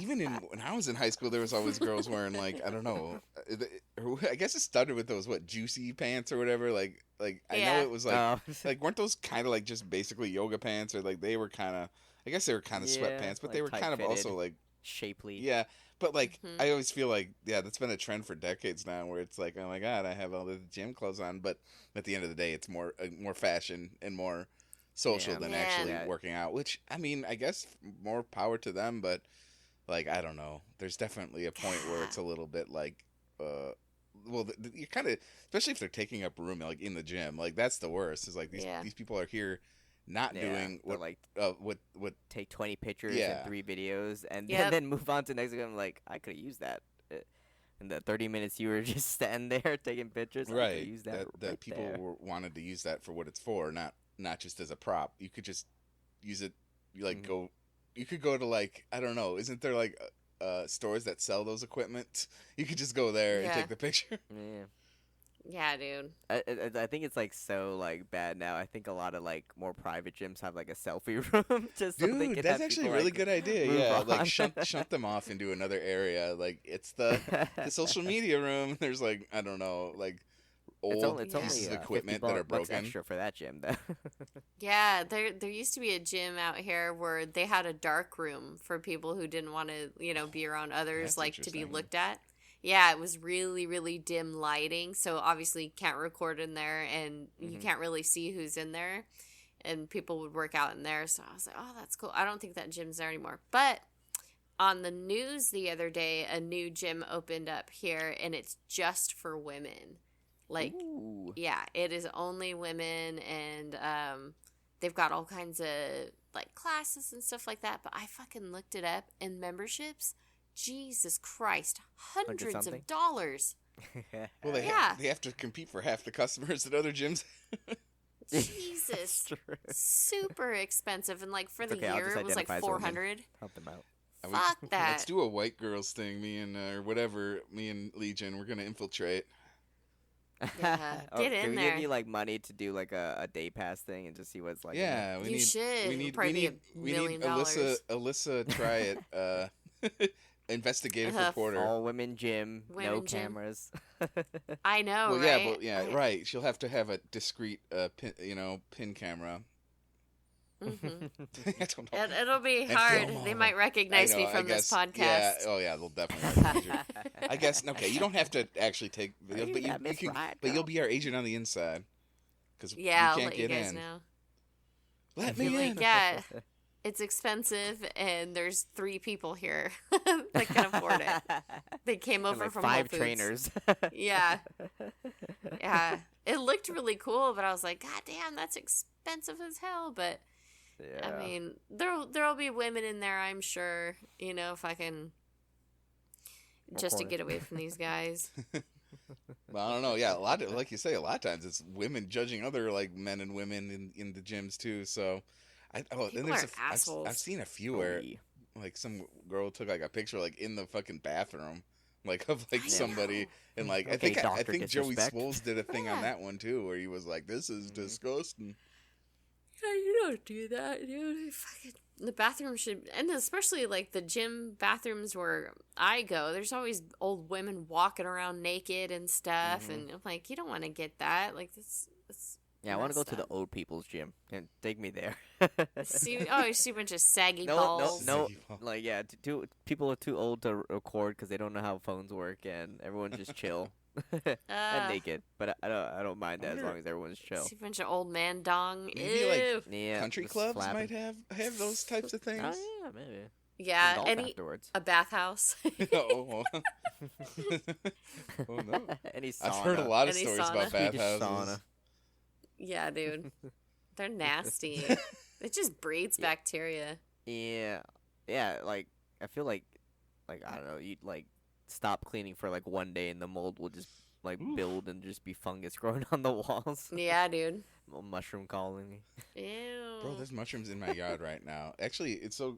even when I was in high school, there was always girls wearing like, I don't know. I guess it started with those juicy pants or whatever. Like I Yeah. know it was like Oh. like weren't those kind of like just basically yoga pants, or like they were kind of, I guess they were kind of Yeah, sweatpants, but they were like kind of tight-fitted. also like, Shapely. yeah. But like Mhm. I always feel like, yeah, that's been a trend for decades now, where it's like, oh my god, I have all the gym clothes on, but at the end of the day, it's more fashion and more social Yeah. than Yeah. actually Yeah. working out. Which, I mean, I guess more power to them, but like, I don't know. There's definitely a point where it's a little bit like, well, you kind of, especially if they're taking up room like in the gym, like that's the worst. Is like Yeah. these people are here, not Yeah, doing they'll, what like what take 20 pictures Yeah. and 3 videos, and Yep. then move on to the next one. I'm like, I could have used that. In the 30 minutes you were just standing there taking pictures, I right could use that. that right people there. wanted to use that for what it's for, not just as a prop. You could just use it. You like Mhm. go. You could go to like, I don't know. Isn't there like stores that sell those equipment? You could just go there and Yeah. take the picture. Yeah. Yeah, dude. I think it's like so like bad now. I think a lot of like more private gyms have like a selfie room just so they Dude, can that's have actually a people, really like, good idea. move Yeah, on. like shunt them off into another area. Like it's the social media room. There's like, I don't know, like old it's Yeah. only pieces of 50 equipment that are bucks broken. extra for that gym though. Yeah, there used to be a gym out here where they had a dark room for people who didn't want to, be around others, That's like to be interesting. looked at. Yeah, it was really, really dim lighting, so obviously you can't record in there, and you Mhm. can't really see who's in there. And people would work out in there, so I was like, oh, that's cool. I don't think that gym's there anymore. But on the news the other day, a new gym opened up here, and it's just for women. Like, Ooh. yeah, it is only women, and they've got all kinds of like classes and stuff like that. But I fucking looked it up, and memberships, Jesus Christ, hundreds something? of dollars. Well, Yeah. they have to compete for half the customers at other gyms. Jesus, True. super expensive, and like for the Okay, I'll year just it was like identify as a woman. 400. Help them out. Fuck that. Let's do a white girls thing. Me and or whatever. Me and Legion. We're gonna infiltrate. Yeah, Or get can in we there. give you like money to do like a day pass thing and just see what's like? in there? Yeah, we You need. should. We It'll need. probably We be need. $1 We million. need Alyssa. Try it. Investigative reporter. All women gym, no Women gym. cameras. I know, Well, right? yeah, but yeah, right. She'll have to have a discreet, pin camera. Mm-hmm. I don't know. It'll be And hard. film They all might of- recognize I me know, from I guess, this podcast. Yeah. Oh, yeah. They'll definitely recognize you. I guess. Okay, you don't have to actually take. Are But you you, that you Miss can. Riot But you'll girl? be our agent on the inside. Because Yeah, I'll we can't let you get guys in. know. Let Be me like, in. yeah, it's expensive, and there's 3 people here that can afford it. They came And, over like from 5 Whole Foods. trainers. Yeah, yeah. It looked really cool, but I was like, God damn, that's expensive as hell. But Yeah. I mean, there'll be women in there, I'm sure. You know, if I can, just to Record it. get away from these guys. Well, I don't know. Yeah, like you say, a lot of times it's women judging other like men and women in the gyms too. So, and People there's are I've assholes. seen a few where Cody. like some girl took like a picture like in the fucking bathroom, like of like I somebody, know. and like Okay, I Dr. think Joey Disrespect. Swoles did a thing on Yeah. that one too, where he was like, "This is disgusting." Yeah, you don't do that, dude. The bathroom should, and especially like the gym bathrooms where I go, there's always old women walking around naked and stuff, Mhm. and I'm like, you don't want to get that. Like this. Yeah, I want to go messed to the up. old people's gym and take me there. You see a bunch of saggy No, balls. no, Saggy balls. like yeah, people are too old to record because they don't know how phones work, and everyone's just chill and naked. But I don't mind that as long as everyone's chill. See a bunch of old man dong. Maybe, like, Ew. Yeah, Country just clubs flapping. might have those types of things. Oh yeah, maybe. Yeah, Golf any afterwards. a bathhouse. Oh, oh no! Any sauna. I've heard a lot of Any stories sauna? about Swedish bathhouses. sauna. Yeah, dude, they're nasty. It just breeds Yeah. bacteria. Yeah, yeah. Like I feel like I don't know. You'd like stop cleaning for like one day, and the mold will just like Oof. build and just be fungus growing on the walls. Yeah, dude. Little mushroom colony. Ew. Bro, there's mushrooms in my yard right now. Actually, it's so.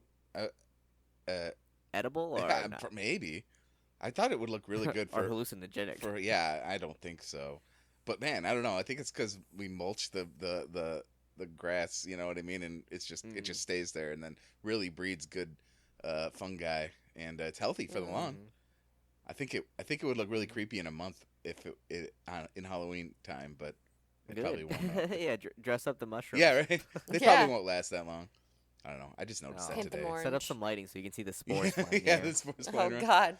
Edible or Yeah, not? maybe. I thought it would look really good or for hallucinogenic. yeah. I don't think so, but man, I don't know. I think it's because we mulch the grass. You know what I mean? And it's just it just stays there, and then really breeds good fungi, and it's healthy for the lawn. Mhm. I think it would look really creepy in a month if it in Halloween time, but it Good. probably won't. Yeah, dress up the mushrooms. Yeah, right. They Yeah. probably won't last that long. I don't know. I just noticed Oh. that Hint them today. orange. Set up some lighting so you can see the spores flying. Yeah, there. the spores Oh flying around. God.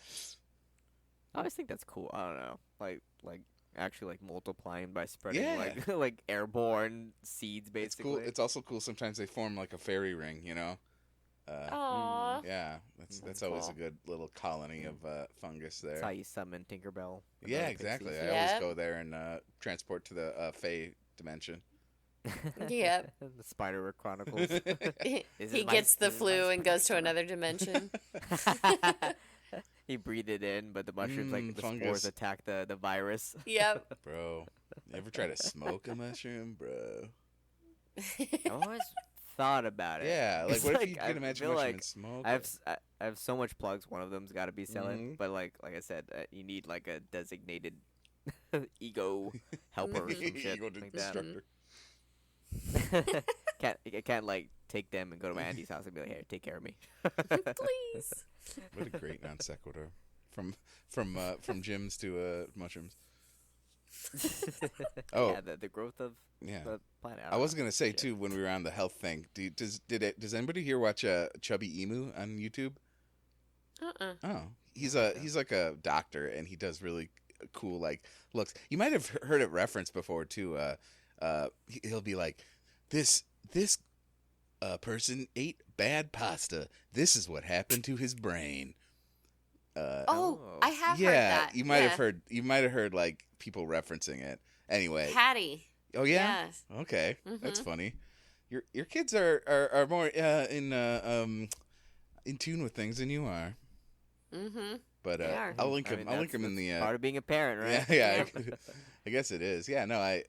I always think that's cool. I don't know, like actually like multiplying by spreading Yeah. like like airborne seeds, It's basically. cool. It's also cool. Sometimes they form like a fairy ring. You know. Aww. Yeah, that's That's always a cool. good little colony of fungus That's there. how you summon Tinkerbell. and Yeah, other exactly. pixies. I always Yep. go there and transport to the Fey dimension. Yep. The Spider Chronicles. He This is my- gets the this is my flu and goes to spider. another dimension. He breathed it in, but the mushrooms, like the fungus. spores, attack the virus. Yep. Bro, you ever try to smoke a mushroom, bro? I always thought about it. Yeah, like It's what if like, you I could imagine feel mushroom like and smoke? I have so much plugs. One of them's got to be selling, Mhm. but like I said, you need like a designated ego helper or some shit Ego like that. destructor. I can't like take them and go to my auntie's house and be like, "Hey, take care of me." Please. What a great non sequitur from gyms to mushrooms. Oh. Yeah, the growth of Yeah. the planet. I was gonna say Shit. too when we were on the health thing. Does anybody here watch Chubby Emu on YouTube? Oh, he's like a doctor and he does really cool like looks. You might have heard it referenced before too. He'll be like, this person ate bad pasta. This is what happened to his brain. Oh, I have heard yeah, that. you might have heard. You might have heard like people referencing it. Anyway. Hattie. Oh yeah. Yes. Okay, that's Mhm. funny. Your kids are more in tune with things than you are. Mm-hmm. But They are. I'll link I him. mean, I'll link him in that's the. part of being a parent, right? Yeah. I guess it is. Yeah. No. I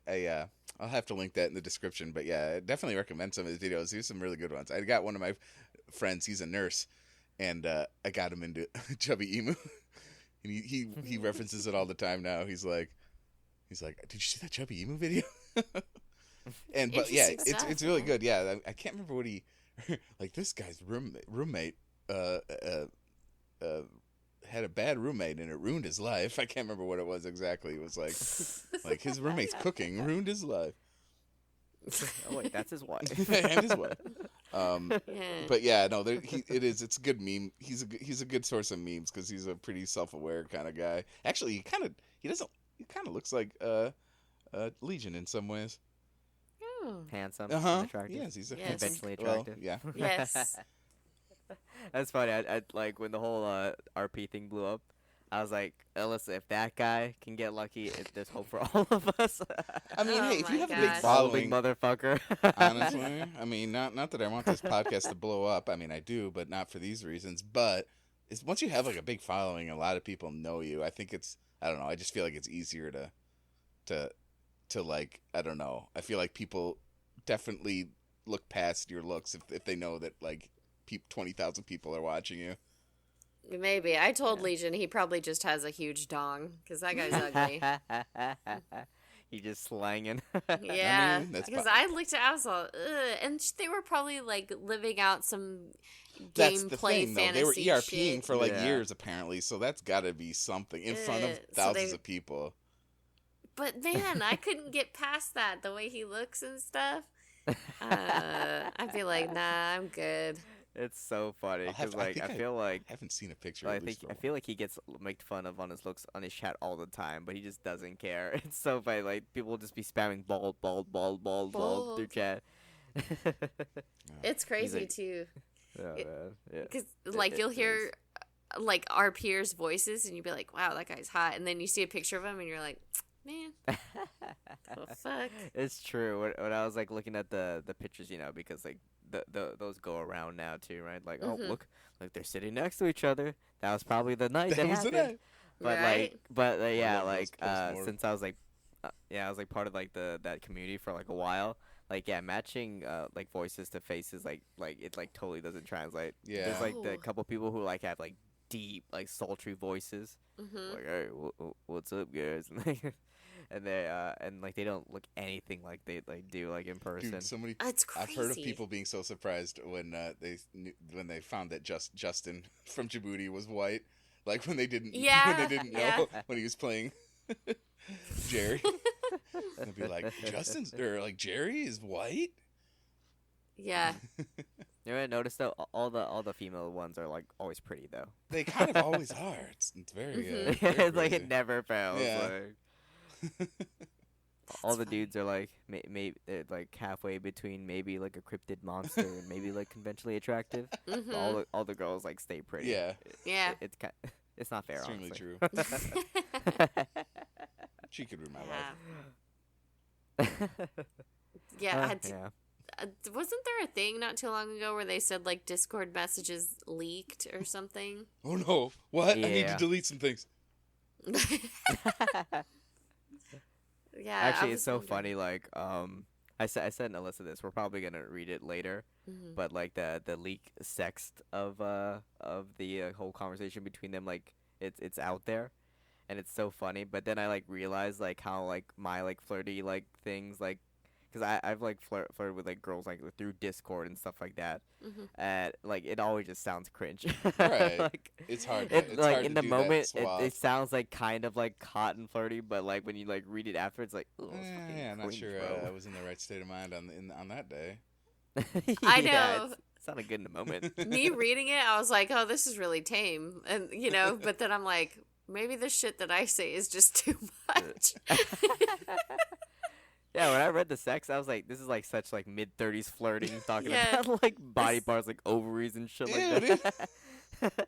I'll have to link that in the description. But yeah, I definitely recommend some of his videos. Here's some really good ones. I got one of my friends. He's a nurse, and I got him into Chubby Emu. And he references it all the time now. He's like, did you see that Chubby Emu video? But yeah, Interesting stuff, it's really good. Yeah, I can't remember what he like. This guy's roommate had a bad roommate and it ruined his life. I can't remember what it was exactly. It was like his roommate's cooking ruined his life. Oh wait, that's his wife. And his wife. Yeah. But yeah, no, it's a good meme. He's a good source of memes because he's a pretty self-aware kind of guy. Actually, he kind of looks like Legion in some ways. Oh. Handsome, attractive. Yes, he's Yes. Eventually attractive. Well, yeah. Yes. That's funny. I like when the whole RP thing blew up. I was like, Alyssa, if that guy can get lucky, there's hope for all of us. I mean, Oh hey, if you my have a big gosh. Following following, motherfucker. honestly, I mean, not that I want this podcast to blow up. I mean, I do, but not for these reasons. But once you have like a big following, a lot of people know you. I think I don't know. I just feel like it's easier to like, I don't know. I feel like people definitely look past your looks if they know that like 20,000 people are watching you. Maybe. I told Legion he probably just has a huge dong because that guy's ugly. He just slanging. Yeah. I mean, that's Because fine. I looked at I was all, ugh. And they were probably like living out some That's the gameplay thing, though. fantasy They were ERPing shit. for like Yeah. years, apparently. So that's got to be something in front of So thousands they- of people. But man, I couldn't get past that. The way he looks and stuff. I'd be like, nah, I'm good. It's so funny I'll have because to- like I feel like I haven't seen a picture. I at least think for I feel like he gets made fun of on his looks on his chat all the time, but he just doesn't care. It's so funny. Like people will just be spamming bald through Bald. chat. It's crazy like- too. Oh, It- man. Yeah. Because like you'll hear like our peers' voices, and you'll be like, "Wow, that guy's hot," and then you see a picture of him, and you're like, "Man, what the fuck?" It's true. When I was like looking at the pictures, because like those go around now too, right? Like, oh Mhm. look, like they're sitting next to each other. That was probably the night that That was the happened. night. But Right? yeah, love those like post-mortem. since I was like, I was like part of like that community for like a while. Like yeah, matching like voices to faces like it like totally doesn't translate. Yeah. There's like the Oh. couple people who like have like deep like sultry voices. Mm-hmm. Like hey, what's up guys? And they and like they don't look anything like they like do like in person. Dude, so many. It's crazy. I've heard of people being so surprised when when they found that Justin from Djibouti was white. Like when they didn't Yeah, when they didn't yeah. know when he was playing Jerry. They'd be like, Justin's or like Jerry is white. Yeah. You ever notice though, all the female ones are like always pretty though. They kind of always are. It's very. Mhm. very It's like crazy. it never fails. Yeah. Like, all the funny. dudes are like they're like halfway between maybe like a cryptid monster and maybe like conventionally attractive. But Mm-hmm. all the girls like stay pretty. Yeah, Yeah. It's it's not fair. extremely honestly. true. She could ruin my life. Yeah. Yeah. Wasn't there a thing not too long ago where they said like Discord messages leaked or something? Oh no! What? I need to Yeah. delete some things. Yeah. Actually, it's so funny. Like, I said in Alyssa this. We're probably gonna read it later, Mm-hmm. but like the leak sext of the whole conversation between them, like it's out there, and it's so funny. But then I like realized like how like my like flirty like things like. Because I've like flirted with like girls like through Discord and stuff like that, Mm-hmm. and like it always just sounds cringe. Right. Like, It's hard. it, It's like hard in to the do that moment, swap. it sounds like kind of like hot and flirty, but like when you like read it after, it's like, oh, Yeah, not sure I was in the right state of mind on that day. I Yeah, know. It's not a good in the moment. Me reading it, I was like, "Oh, this is really tame," and but then I'm like, maybe the shit that I say is just too much. Yeah, when I read the sex, I was like, this is like such like mid-30s flirting, talking Yeah. about like body parts, like ovaries and shit Ew, like that.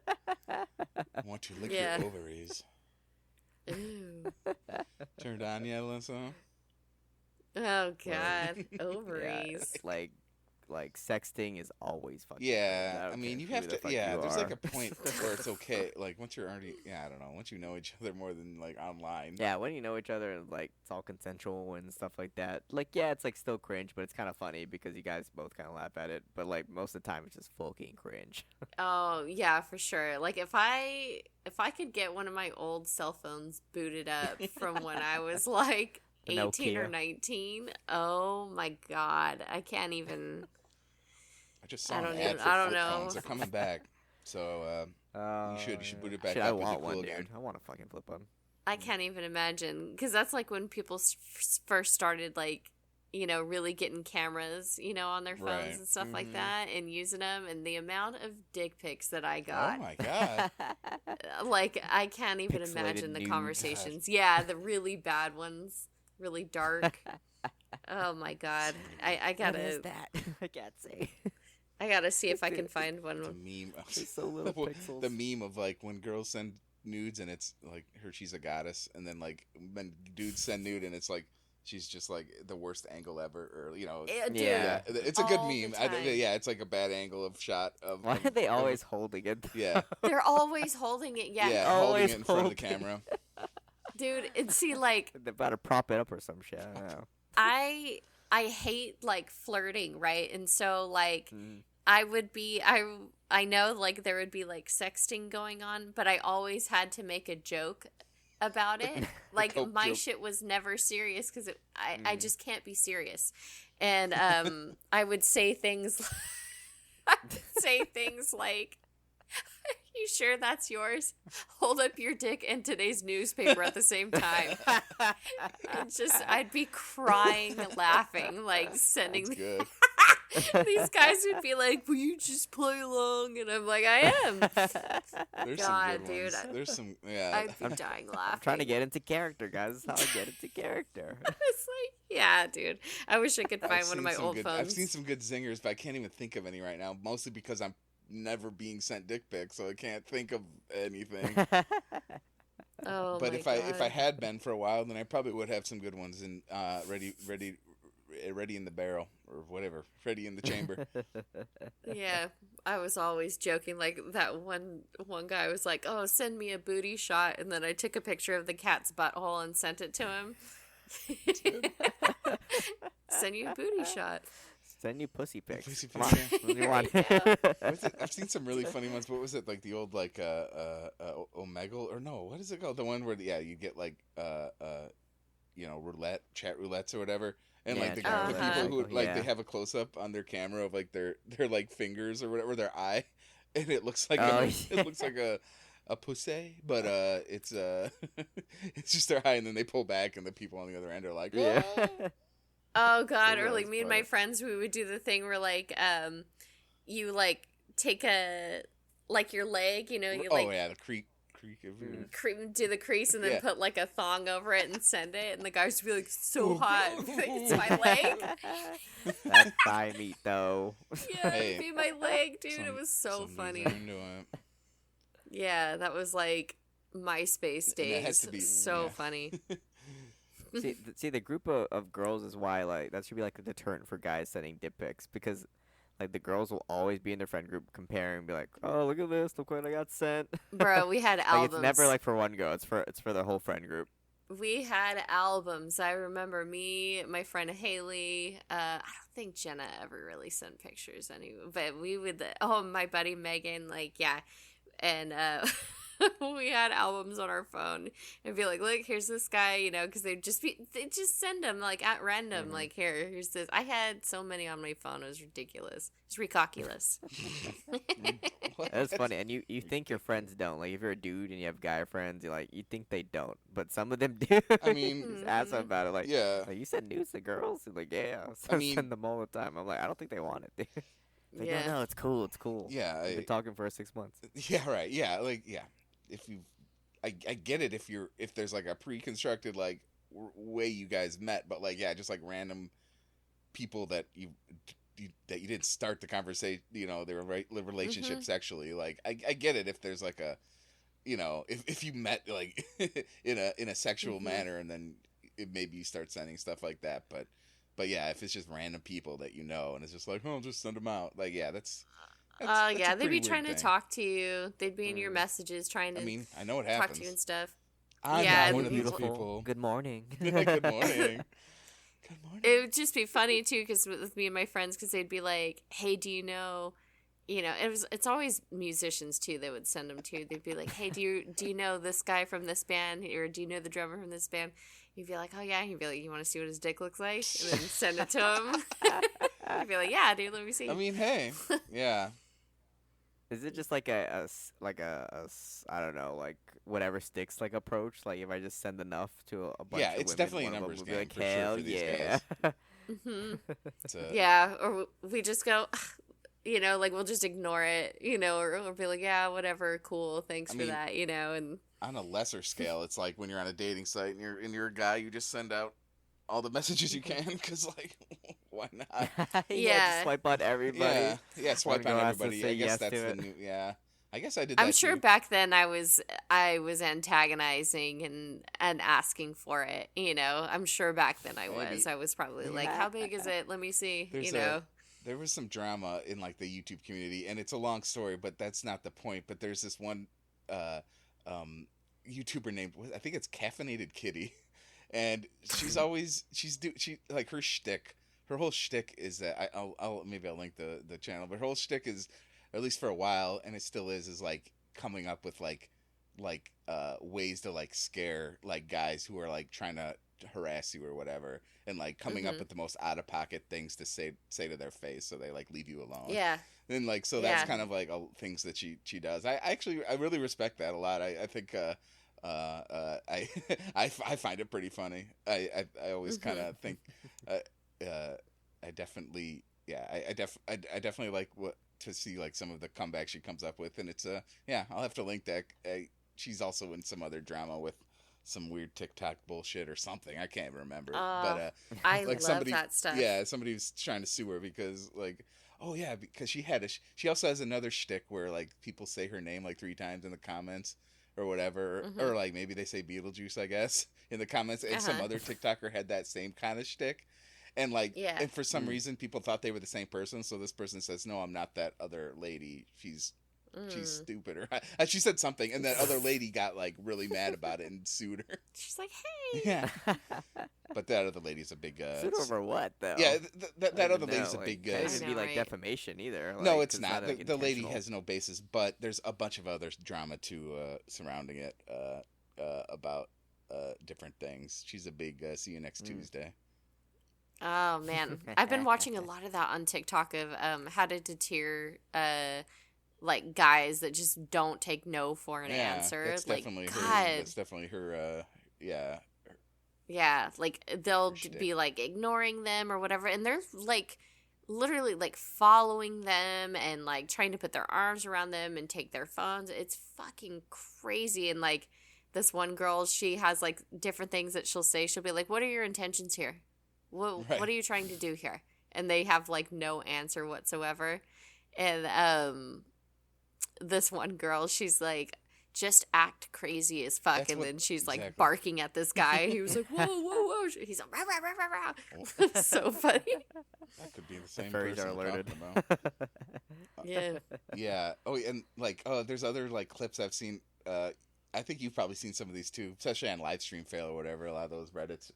I want to lick Yeah. your ovaries. Ooh. Turned on yet, Alyssa? Oh God, Yeah, ovaries. like sexting is always fucking Yeah, cringe. I I don't mean, care you who have the to. fuck Yeah, you there's like are. a point where it's okay. Like once you're already, yeah, I don't know. Once you know each other more than like online. Yeah, when you know each other, like it's all consensual and stuff like that. Like, yeah, it's like still cringe, but it's kind of funny because you guys both kind of laugh at it. But like most of the time, it's just fucking cringe. Oh, yeah, for sure. Like if I could get one of my old cell phones booted up from when I was like A 18 or Nokia. 19, oh my god. I can't even I just saw an ad for I don't flip know. phones. They're coming back, so you should boot it back Shit, up. I Is it want cool one, again? dude. I want a fucking flip one. I can't even imagine because that's like when people first started like really getting cameras on their phones Right. and stuff like Mhm. that and using them, and the amount of dick pics that I Oh got, my god! like I can't even Pixelated imagine the nude. conversations. Yeah, the really bad ones, really dark. Oh my god, I What gotta is that? I can't say. I gotta see if I can find The one. meme. There's so little pixels. The meme of like when girls send nudes and it's like she's a goddess, and then like when dudes send nude and it's like she's just like the worst angle ever, or Dude, Yeah. it's a good all the meme. time. Yeah, it's like a bad angle of shot of. Why of- are they of- always holding it? Yeah, they're always holding it. Yeah, yeah, holding always it in front of the holding camera. dude. And see, like They're about to prop it up or some shit. I don't know. I hate like flirting, right? And so like Mm. I know like there would be like sexting going on, but I always had to make a joke about it. Like coke my joke. shit was never serious because I Mm. just can't be serious. And I would say things like, you sure that's yours? Hold up your dick and today's newspaper at the same time. It's just, I'd be crying, laughing, like sending That's good. these guys would be like, "Will you just play along?" And I'm like, "I am." There's God, some good dude, ones. There's some. Yeah. I'd be dying laughing. I'm trying to get into character, guys. This is how I get into character. It's like, yeah, dude. I wish I could I've find one seen of my some old good, phones. I've seen some good zingers, but I can't even think of any right now. Mostly because I'm never being sent dick pics, so I can't think of anything. Oh But my if I God. had been for a while, then I probably would have some good ones in ready in the barrel or whatever, ready in the chamber. Yeah, I was always joking. Like that one guy was like, "Oh, send me a booty shot," and then I took a picture of the cat's butthole and sent it to him. Send you a booty shot. Send you pussy pics. Pussy Come on. pics, What do you want? What was it? I've seen some really funny ones. What was it, like the old like Omegle, or no, what is it called? The one where you get like chat roulettes or whatever. And Yeah, like the chat roulette. people who like Yeah. they have a close up on their camera of like their like fingers or whatever, their eye, and it looks like Oh, it looks like a pussy, but it's it's just their eye, and then they pull back, and the people on the other end are like, Yeah. "Ah." Oh God, Yeah, or like it's me and my funny. friends, we would do the thing where like you like take like your leg, you like Oh yeah, the creek of do the crease and then Yeah. put like a thong over it and send it, and the guys would be like, "So Oh, hot, God. it's my leg." That's thigh meat, though. Yeah, Hey, it'd be my leg, dude. It Some- was so some dudes funny. are into it. Yeah, that was like MySpace And that has days. to be- So yeah. funny. See, the group of girls is why like that should be like a deterrent for guys sending dick pics because like the girls will always be in their friend group comparing and be like, oh look at this, look what I got sent. Bro, we had Like albums. it's never like for one girl, it's for the whole friend group. We had albums. I remember me, my friend Haley. I don't think Jenna ever really sent pictures anyway, but we would. Oh, my buddy Megan, like yeah, and we had albums on our phone and be like, look, here's this guy, because they just send them like at random, Mhm. like here's this. I had so many on my phone, it was ridiculous. It's ridiculous. What? That's funny, and you think your friends don't. Like if you're a dude and you have guy friends, you think they don't, but some of them do. I mean, Just ask them about it. Like, yeah. like, you send nudes to girls? They're like, yeah, I mean- send them all the time. I'm like, I don't think they want it. Dude. Like, Yeah. no, it's cool. Yeah, We've been talking for 6 months. Yeah, right. Yeah, like if you, I get it if there's like a pre-constructed like way you guys met, but like just like random people that you didn't start the conversation, the relationship Mhm. sexually. Like I get it if there's like a, if you met like in a sexual Mhm. manner and then maybe you start sending stuff like that, but But yeah, if it's just random people that you know, and it's just like, oh, just send them out. Like, yeah, that's Yeah, a they'd pretty be weird trying to thing. talk to you. They'd be in your Mm. messages trying I to mean, I know it talk to you happens. and stuff. I'm Yeah, not Hey, one of these well, beautiful. people. Good morning. Good morning. Good it morning. would just be funny too, because with me and my friends, because they'd be like, "Hey, do you know?" It's always musicians too that would send them to. They'd be like, "Hey, do you know this guy from this band, or do you know the drummer from this band?" You'd be like, "Oh yeah." He'd be like, "You want to see what his dick looks like?" And then send it to him. I'd be like, "Yeah, dude, let me see." I mean, hey, yeah. Is it just like I don't know, like whatever sticks like approach? Like if I just send enough to a bunch Yeah, of it's women, definitely a one of them numbers will be game like, for sure hell for these yeah. guys. It's a, Yeah, or we just go, like we'll just ignore it, or be like, yeah, whatever, cool, thanks I for mean, that, and on a lesser scale, it's like when you're on a dating site and you're a guy, you just send out all the messages you can because, like, why not? Yeah, just yeah. swipe on everybody. Yeah, One swipe on girl has to everybody. say I guess yes to that's the it. new. Yeah, I guess I did I'm that sure too. back then I was antagonizing and asking for it, I'm sure back then Maybe I was probably like, Yeah. how big is it? Let me see, there was some drama in like the YouTube community, and it's a long story, but that's not the point. But there's this one uh, um, YouTuber named, I think it's Caffeinated Kitty, and she like her shtick. Her whole shtick is that I'll maybe I'll link the channel, but her whole shtick is, at least for a while, and it still is like coming up with ways to like scare like guys who are like trying to harass you or whatever, and like coming up Mm-hmm. with the most out of pocket things to say to their face so they like leave you alone. Yeah. And like so that's Yeah. kind of like things that she does. I really respect that a lot. I think I I find it pretty funny. I always kind Mm-hmm. of think uh, I definitely I definitely like what to see like some of the comebacks she comes up with, and it's yeah, I'll have to link that. She's also in some other drama with some weird TikTok bullshit or something. I can't remember, but I like love somebody, that stuff. yeah, somebody was trying to sue her because like, oh yeah, because she also has another shtick where like people say her name like 3 times in the comments or whatever, Mm-hmm. or like maybe they say Beetlejuice, I guess, in the comments, and some Uh-huh. other TikToker had that same kind of shtick. And like, Yeah. and for some Mm. reason, people thought they were the same person. So this person says, "No, I'm not that other lady. She's Mm. stupid," or she said something, and that other lady got like really mad about it and sued her. She's like, hey. Yeah, but that other lady's a big Suit over what yeah, though? I that don't other even know. lady's a Like, big can't I even know, be like right? defamation either. no, Like, it's 'cause not. like The lady intentional. has no basis, but there's a bunch of other drama too surrounding it about different things. She's a big see you next Mm. Tuesday. Oh man, I've been watching a lot of that on TikTok of how to deter like guys that just don't take no for an Yeah, answer. Like God, that's definitely her. Yeah, yeah, like they'll her shtick. be like ignoring them or whatever, and they're like literally like following them and like trying to put their arms around them and take their phones. It's fucking crazy. And like this one girl, she has like different things that she'll say. She'll be like, "What are your intentions here? What Right. are you trying to do here?" And they have like no answer whatsoever. And this one girl, she's like, "Just act crazy as fuck," That's and what then she's like exactly. barking at this guy. And he was like, "Whoa, whoa, whoa!" He's like, "Rah, rah, rah, rah, rah." Oh, So funny. that could be the The same furries person are we're alerted. talking about. Yeah. Yeah. Oh, and like, oh, there's other like clips I've seen. I think you've probably seen some of these too, especially on live stream fail or whatever. A lot of those Reddits,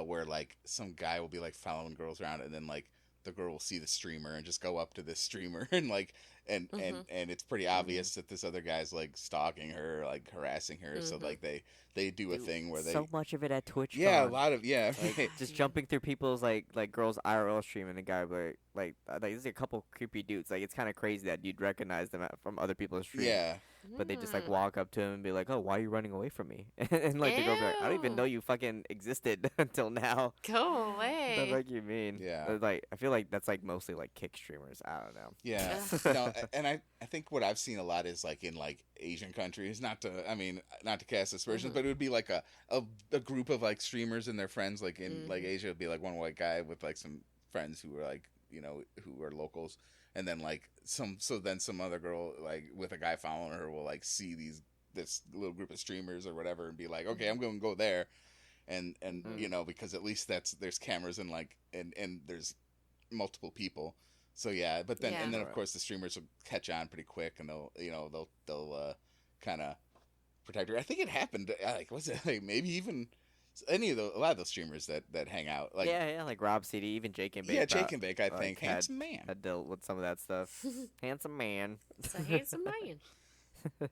where like some guy will be like following girls around, and then like the girl will see the streamer and just go up to this streamer and like Mhm. and it's pretty obvious that this other guy's like stalking her, like harassing her. So Mhm. like they do a Dude, thing where so they much of it at TwitchCon. yeah, a lot of yeah. Like just jumping through people's like girls IRL stream and the guy like there's a couple creepy dudes. Like it's kind of crazy that you'd recognize them from other people's stream, Yeah. but they just like Mm. walk up to him and be like, "Oh, why are you running away from me?" And like the girl be like, "I don't even know Ew. you fucking existed until now." Go The away. fuck you mean? Yeah. Like I feel like that's like mostly like kick streamers. I don't Yeah, Ugh. no, and I think what I've seen a lot is like in like Asian countries. Not to, I mean, not to cast aspersions, Mhm. but it would be like a group of like streamers and their friends. Like in like Mhm. Asia, it'd be like one white guy with like some friends who were like who are locals, and then like some other girl like with a guy following her will like see this little group of streamers or whatever and be like, okay, I'm Mhm. going to go there. and you know, because at least there's cameras and like and there's multiple people. So yeah, but then Yeah. and then of Right. course the streamers will catch on pretty quick, and they'll kind of protect her. I think it happened like was it like maybe even a lot of those streamers that hang out like Yeah, like Rob CD, even Jake and Bake. yeah, Jake and Bake, I think had handsome man. had dealt with some of that stuff. Handsome man. It's a handsome man. I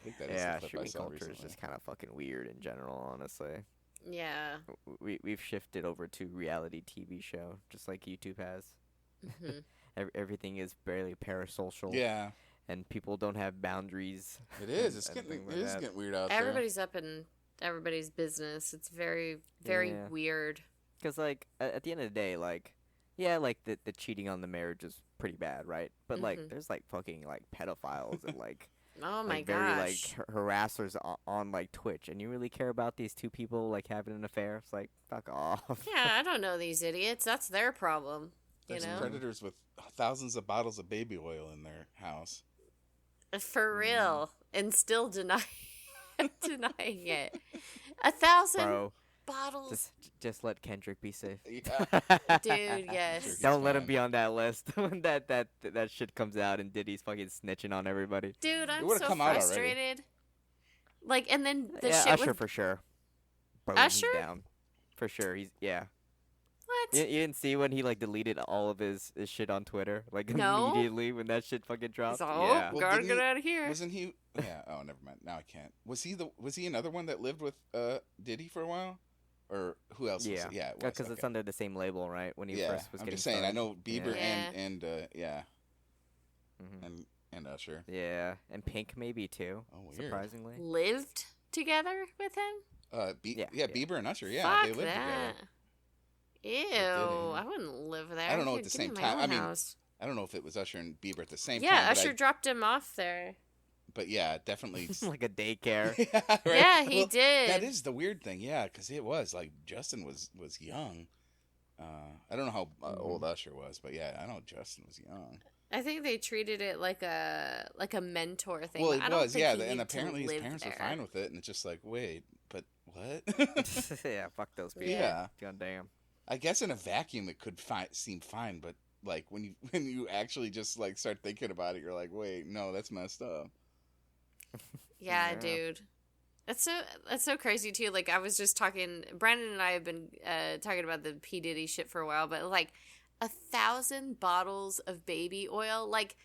think that is Yeah, the clip I streaming saw culture is recently. just kind of fucking weird in general, honestly. Yeah. We've shifted over to reality TV show, just like YouTube has. Hmm. Everything is barely parasocial. Yeah, And people don't have boundaries. it is. It's and getting things like it is that. getting weird out there. Everybody's up in everybody's business. It's very, very Yeah. weird. Because, like, at the end of the day, like, yeah, like, the cheating on the marriage is pretty bad, right? But, like, Mhm. there's, like, fucking, like, pedophiles and, like, Oh my like very, like, gosh. harassers on, like, Twitch. And you really care about these two people, like, having an affair? It's like, fuck off. Yeah, I don't know these idiots. That's their problem. You There's know? predators with thousands of bottles of baby oil in their house. For real. And still denying denying it. 1,000 Bro, bottles. just let Kendrick be safe. Yeah. Dude, yes. Kendrick. Don't let him fine. be on that list when that shit comes out and Diddy's fucking snitching on everybody. Dude, I'm would've so come out already. frustrated. Like, and then the Yeah, shit Usher with... for sure. Bro, Usher? he's down. For sure, yeah. What? You didn't see when he like deleted all of his shit on Twitter, like No. immediately when that shit fucking dropped. So, Yeah. Well, gotta didn't get he- out of here. Wasn't he? Yeah. Oh, never mind. Now I can't. Was he another one that lived with Diddy for a while, or who else? Yeah. Was it? Yeah. It was, Because it's okay. under the same label, right? When he Yeah. first was I'm getting just saying. I started. know Bieber Yeah. and yeah Mhm. and Usher. Yeah, and Pink maybe too. Oh, weird. Surprisingly. Lived together with him? Yeah. Bieber and Usher. Yeah, Fuck they lived that. together. Ew, yeah. I wouldn't live there. I don't know Here, at the give me same my time. own I mean, house. I don't know if it was Usher and Bieber at the same Yeah, time. Usher dropped him off there. But yeah, definitely. Like a daycare. Yeah, right? Yeah, he Well, did. That is the weird thing, yeah, because it was like Justin was young. I don't know how old Usher was, but yeah, I know Justin was young. I think they treated it like a mentor thing. Well, but it I don't was, think yeah, he and needed apparently to his live parents were there. fine with it, and it's just like, wait, but what? Yeah, fuck those people. Yeah. God damn. I guess in a vacuum it could seem fine, but like when you actually just like start thinking about it, you're like, wait, no, that's messed up. Yeah, Yeah. dude. That's so crazy too. Like I was just talking, Brandon and I have been talking about the P Diddy shit for a while, but like 1,000 bottles of baby oil, like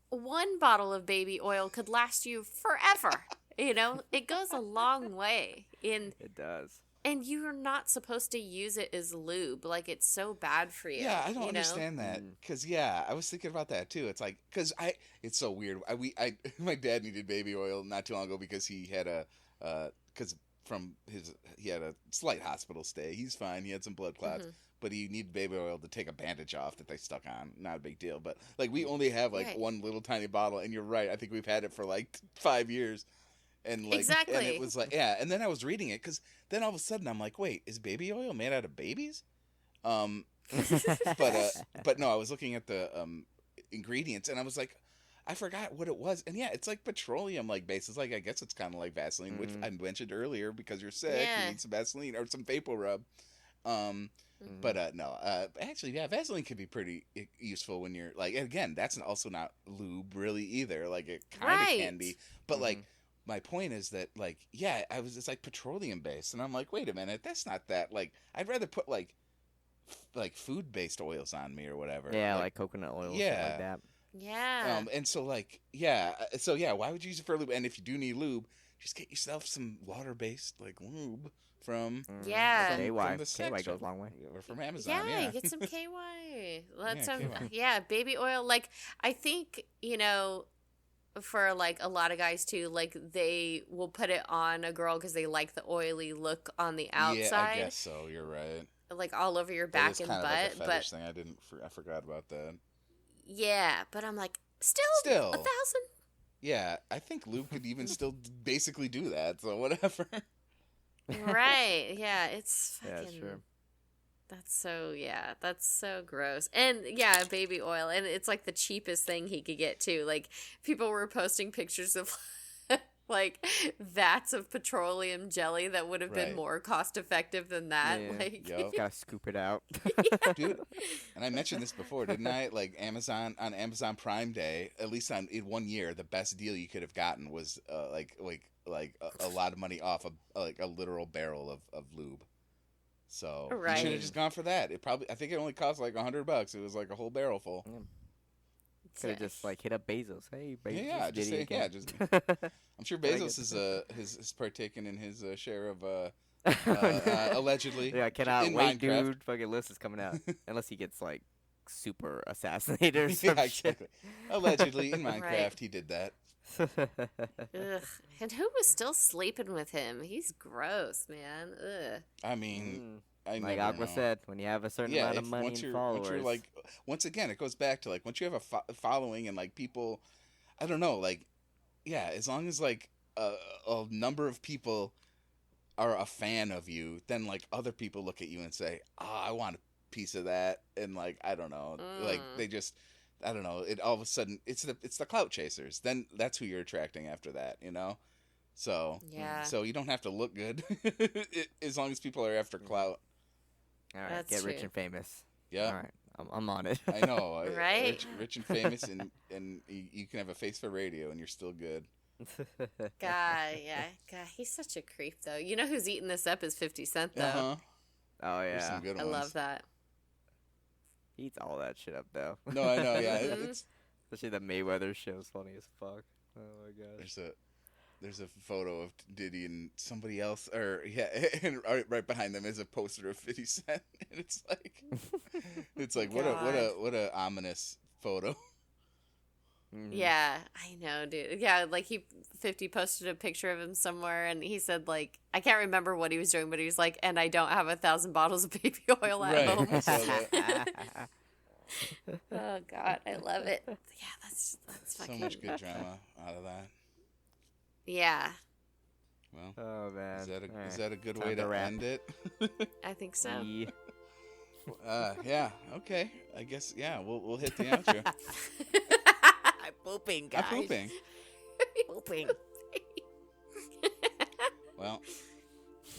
one bottle of baby oil could last you forever. You know, it goes a long way It does. and you're not supposed to use it as lube. Like it's so bad for you. Yeah, I don't you know? understand that Mm. because yeah, I was thinking about that too. It's like it's so weird. My dad needed baby oil not too long ago because he had he had a slight hospital stay. He's fine. He had some blood clots, Mhm. but he needed baby oil to take a bandage off that they stuck on. Not a big deal, but like we only have like Right. one little tiny bottle, and you're right. I think we've had it for like 5 years. And like, and Exactly. it was like, yeah. And then I was reading it because then all of a sudden I'm like, wait, is baby oil made out of babies? But no, I was looking at the ingredients and I was like, I forgot what it was. And yeah, it's like petroleum like base. It's like I guess it's kind of like Vaseline, which I mentioned earlier because you're sick, Yeah. you need some Vaseline or some vapor rub. But no, actually, yeah, Vaseline can be pretty useful when you're like, and again, that's also not lube really either. Like it kind of Right. can be, but like Mhm. my point is that like yeah, it's like petroleum based, and I'm like, wait a minute, that's not that. Like I'd rather put like food based oils on me or whatever. Yeah, like coconut oil. Yeah. Yeah. Like that. Yeah. And so like yeah, so yeah, why would you use it for lube? And if you do need lube, just get yourself some water based like lube from Yeah. KY. the sex KY shop. goes a long way. or from Amazon. Yeah, Yeah, get some KY. Let Yeah, some KY. yeah, baby oil. Like I think, you know, for like a lot of guys too, like they will put it on a girl because they like the oily look on the outside, Yeah, I guess so. You're right. like all over your That back is and kind butt. of like a But fetish thing. I forgot about that. yeah, but I'm like, still Still. 1,000. Yeah, I think lube could even still basically do that. So whatever. Right? Yeah, it's Yeah, fucking. sure. That's so gross. And yeah, baby oil, and it's like the cheapest thing he could get too. Like people were posting pictures of like vats of petroleum jelly that would have been Right. more cost effective than that. Yeah. Like, Yup. Gotta scoop it out. Dude, and I mentioned this before, didn't I? Like Amazon Prime Day, at least in 1 year, the best deal you could have gotten was like a lot of money off like a literal barrel of lube. So you should Right. have just gone for that. I think it only cost like $100. It was like a whole barrel full. Could have just like hit up Bezos. Hey, Bezos. Yeah, just did it say, yeah, again. just. I'm sure Can I Bezos get- is partaken in his share of allegedly. Yeah, I cannot in wait, Minecraft. dude. Fucking list is coming out. Unless he gets like super assassinated or some Yeah, shit. exactly. Allegedly in Minecraft, Right. he did that. ugh. And who was still sleeping with him? He's gross, man. Ugh. I mean, I Like never Aqua know. said, when you have a certain Yeah, amount of if money once and you're followers, like, once again, it goes back to like once you have a following and like people, I don't know, like, yeah, as long as like a number of people are a fan of you, then like other people look at you and say, "Ah, I want a piece of that," and like I don't know, like they just, I don't know, it all of a sudden it's the clout chasers. Then that's who you're attracting after that, you know. So Yeah. so you don't have to look good as long as people are after clout. all right, That's get rich true. and famous. Yeah. All right, I'm on it. I know, Right? rich and famous, and you can have a face for radio, and you're still good. God, yeah. God, he's such a creep, though. You know who's eating this up is 50 Cent, though. Uh-huh. Oh There's yeah, some good I ones. love that. he eats all that shit up though. No, I know. Yeah, Mhm. it's Especially the Mayweather shit was funny as fuck. Oh my gosh. there's a photo of Diddy and somebody else, or yeah, and right behind them is a poster of 50 Cent, and it's like what a ominous photo. Mhm. Yeah, I know, dude. Yeah, like 50 posted a picture of him somewhere, and he said, like, I can't remember what he was doing, but he was like, and I don't have 1,000 bottles of baby oil at Right. home. I saw that. Oh, God, I love it. Yeah, that's So fucking... much good drama out of that. Yeah, Well, Oh man. is that Alright. a good Time way to to wrap. end it? I think so. Yeah. Yeah. Okay. I guess. Yeah. We'll hit the outro. I'm pooping, guys. I'm pooping. Pooping. Well,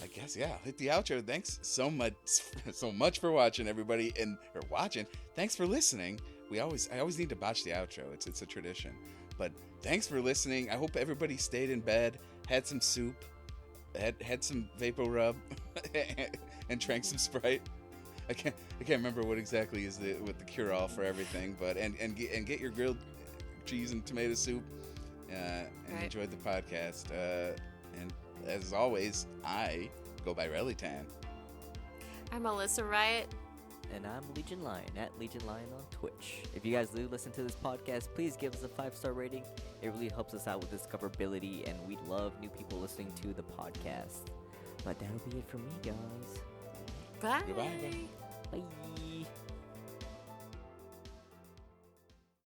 I guess yeah. Hit the outro. Thanks so much for watching, everybody, or watching. Thanks for listening. I always need to botch the outro. It's a tradition. But thanks for listening. I hope everybody stayed in bed, had some soup, had some Vapor Rub, and drank some Sprite. I can't remember what exactly is the cure-all for everything, but and get your grilled cheese and tomato soup, and Right. enjoyed the podcast. And as always, I go by Relytan. I'm Alyssa Riot. And I'm Legion Lion at Legion Lion on Twitch. If you guys do listen to this podcast, please give us a 5-star rating. It really helps us out with discoverability, and we love new people listening to the podcast. But that'll be it for me, guys. Bye. Goodbye, everybody. Bye.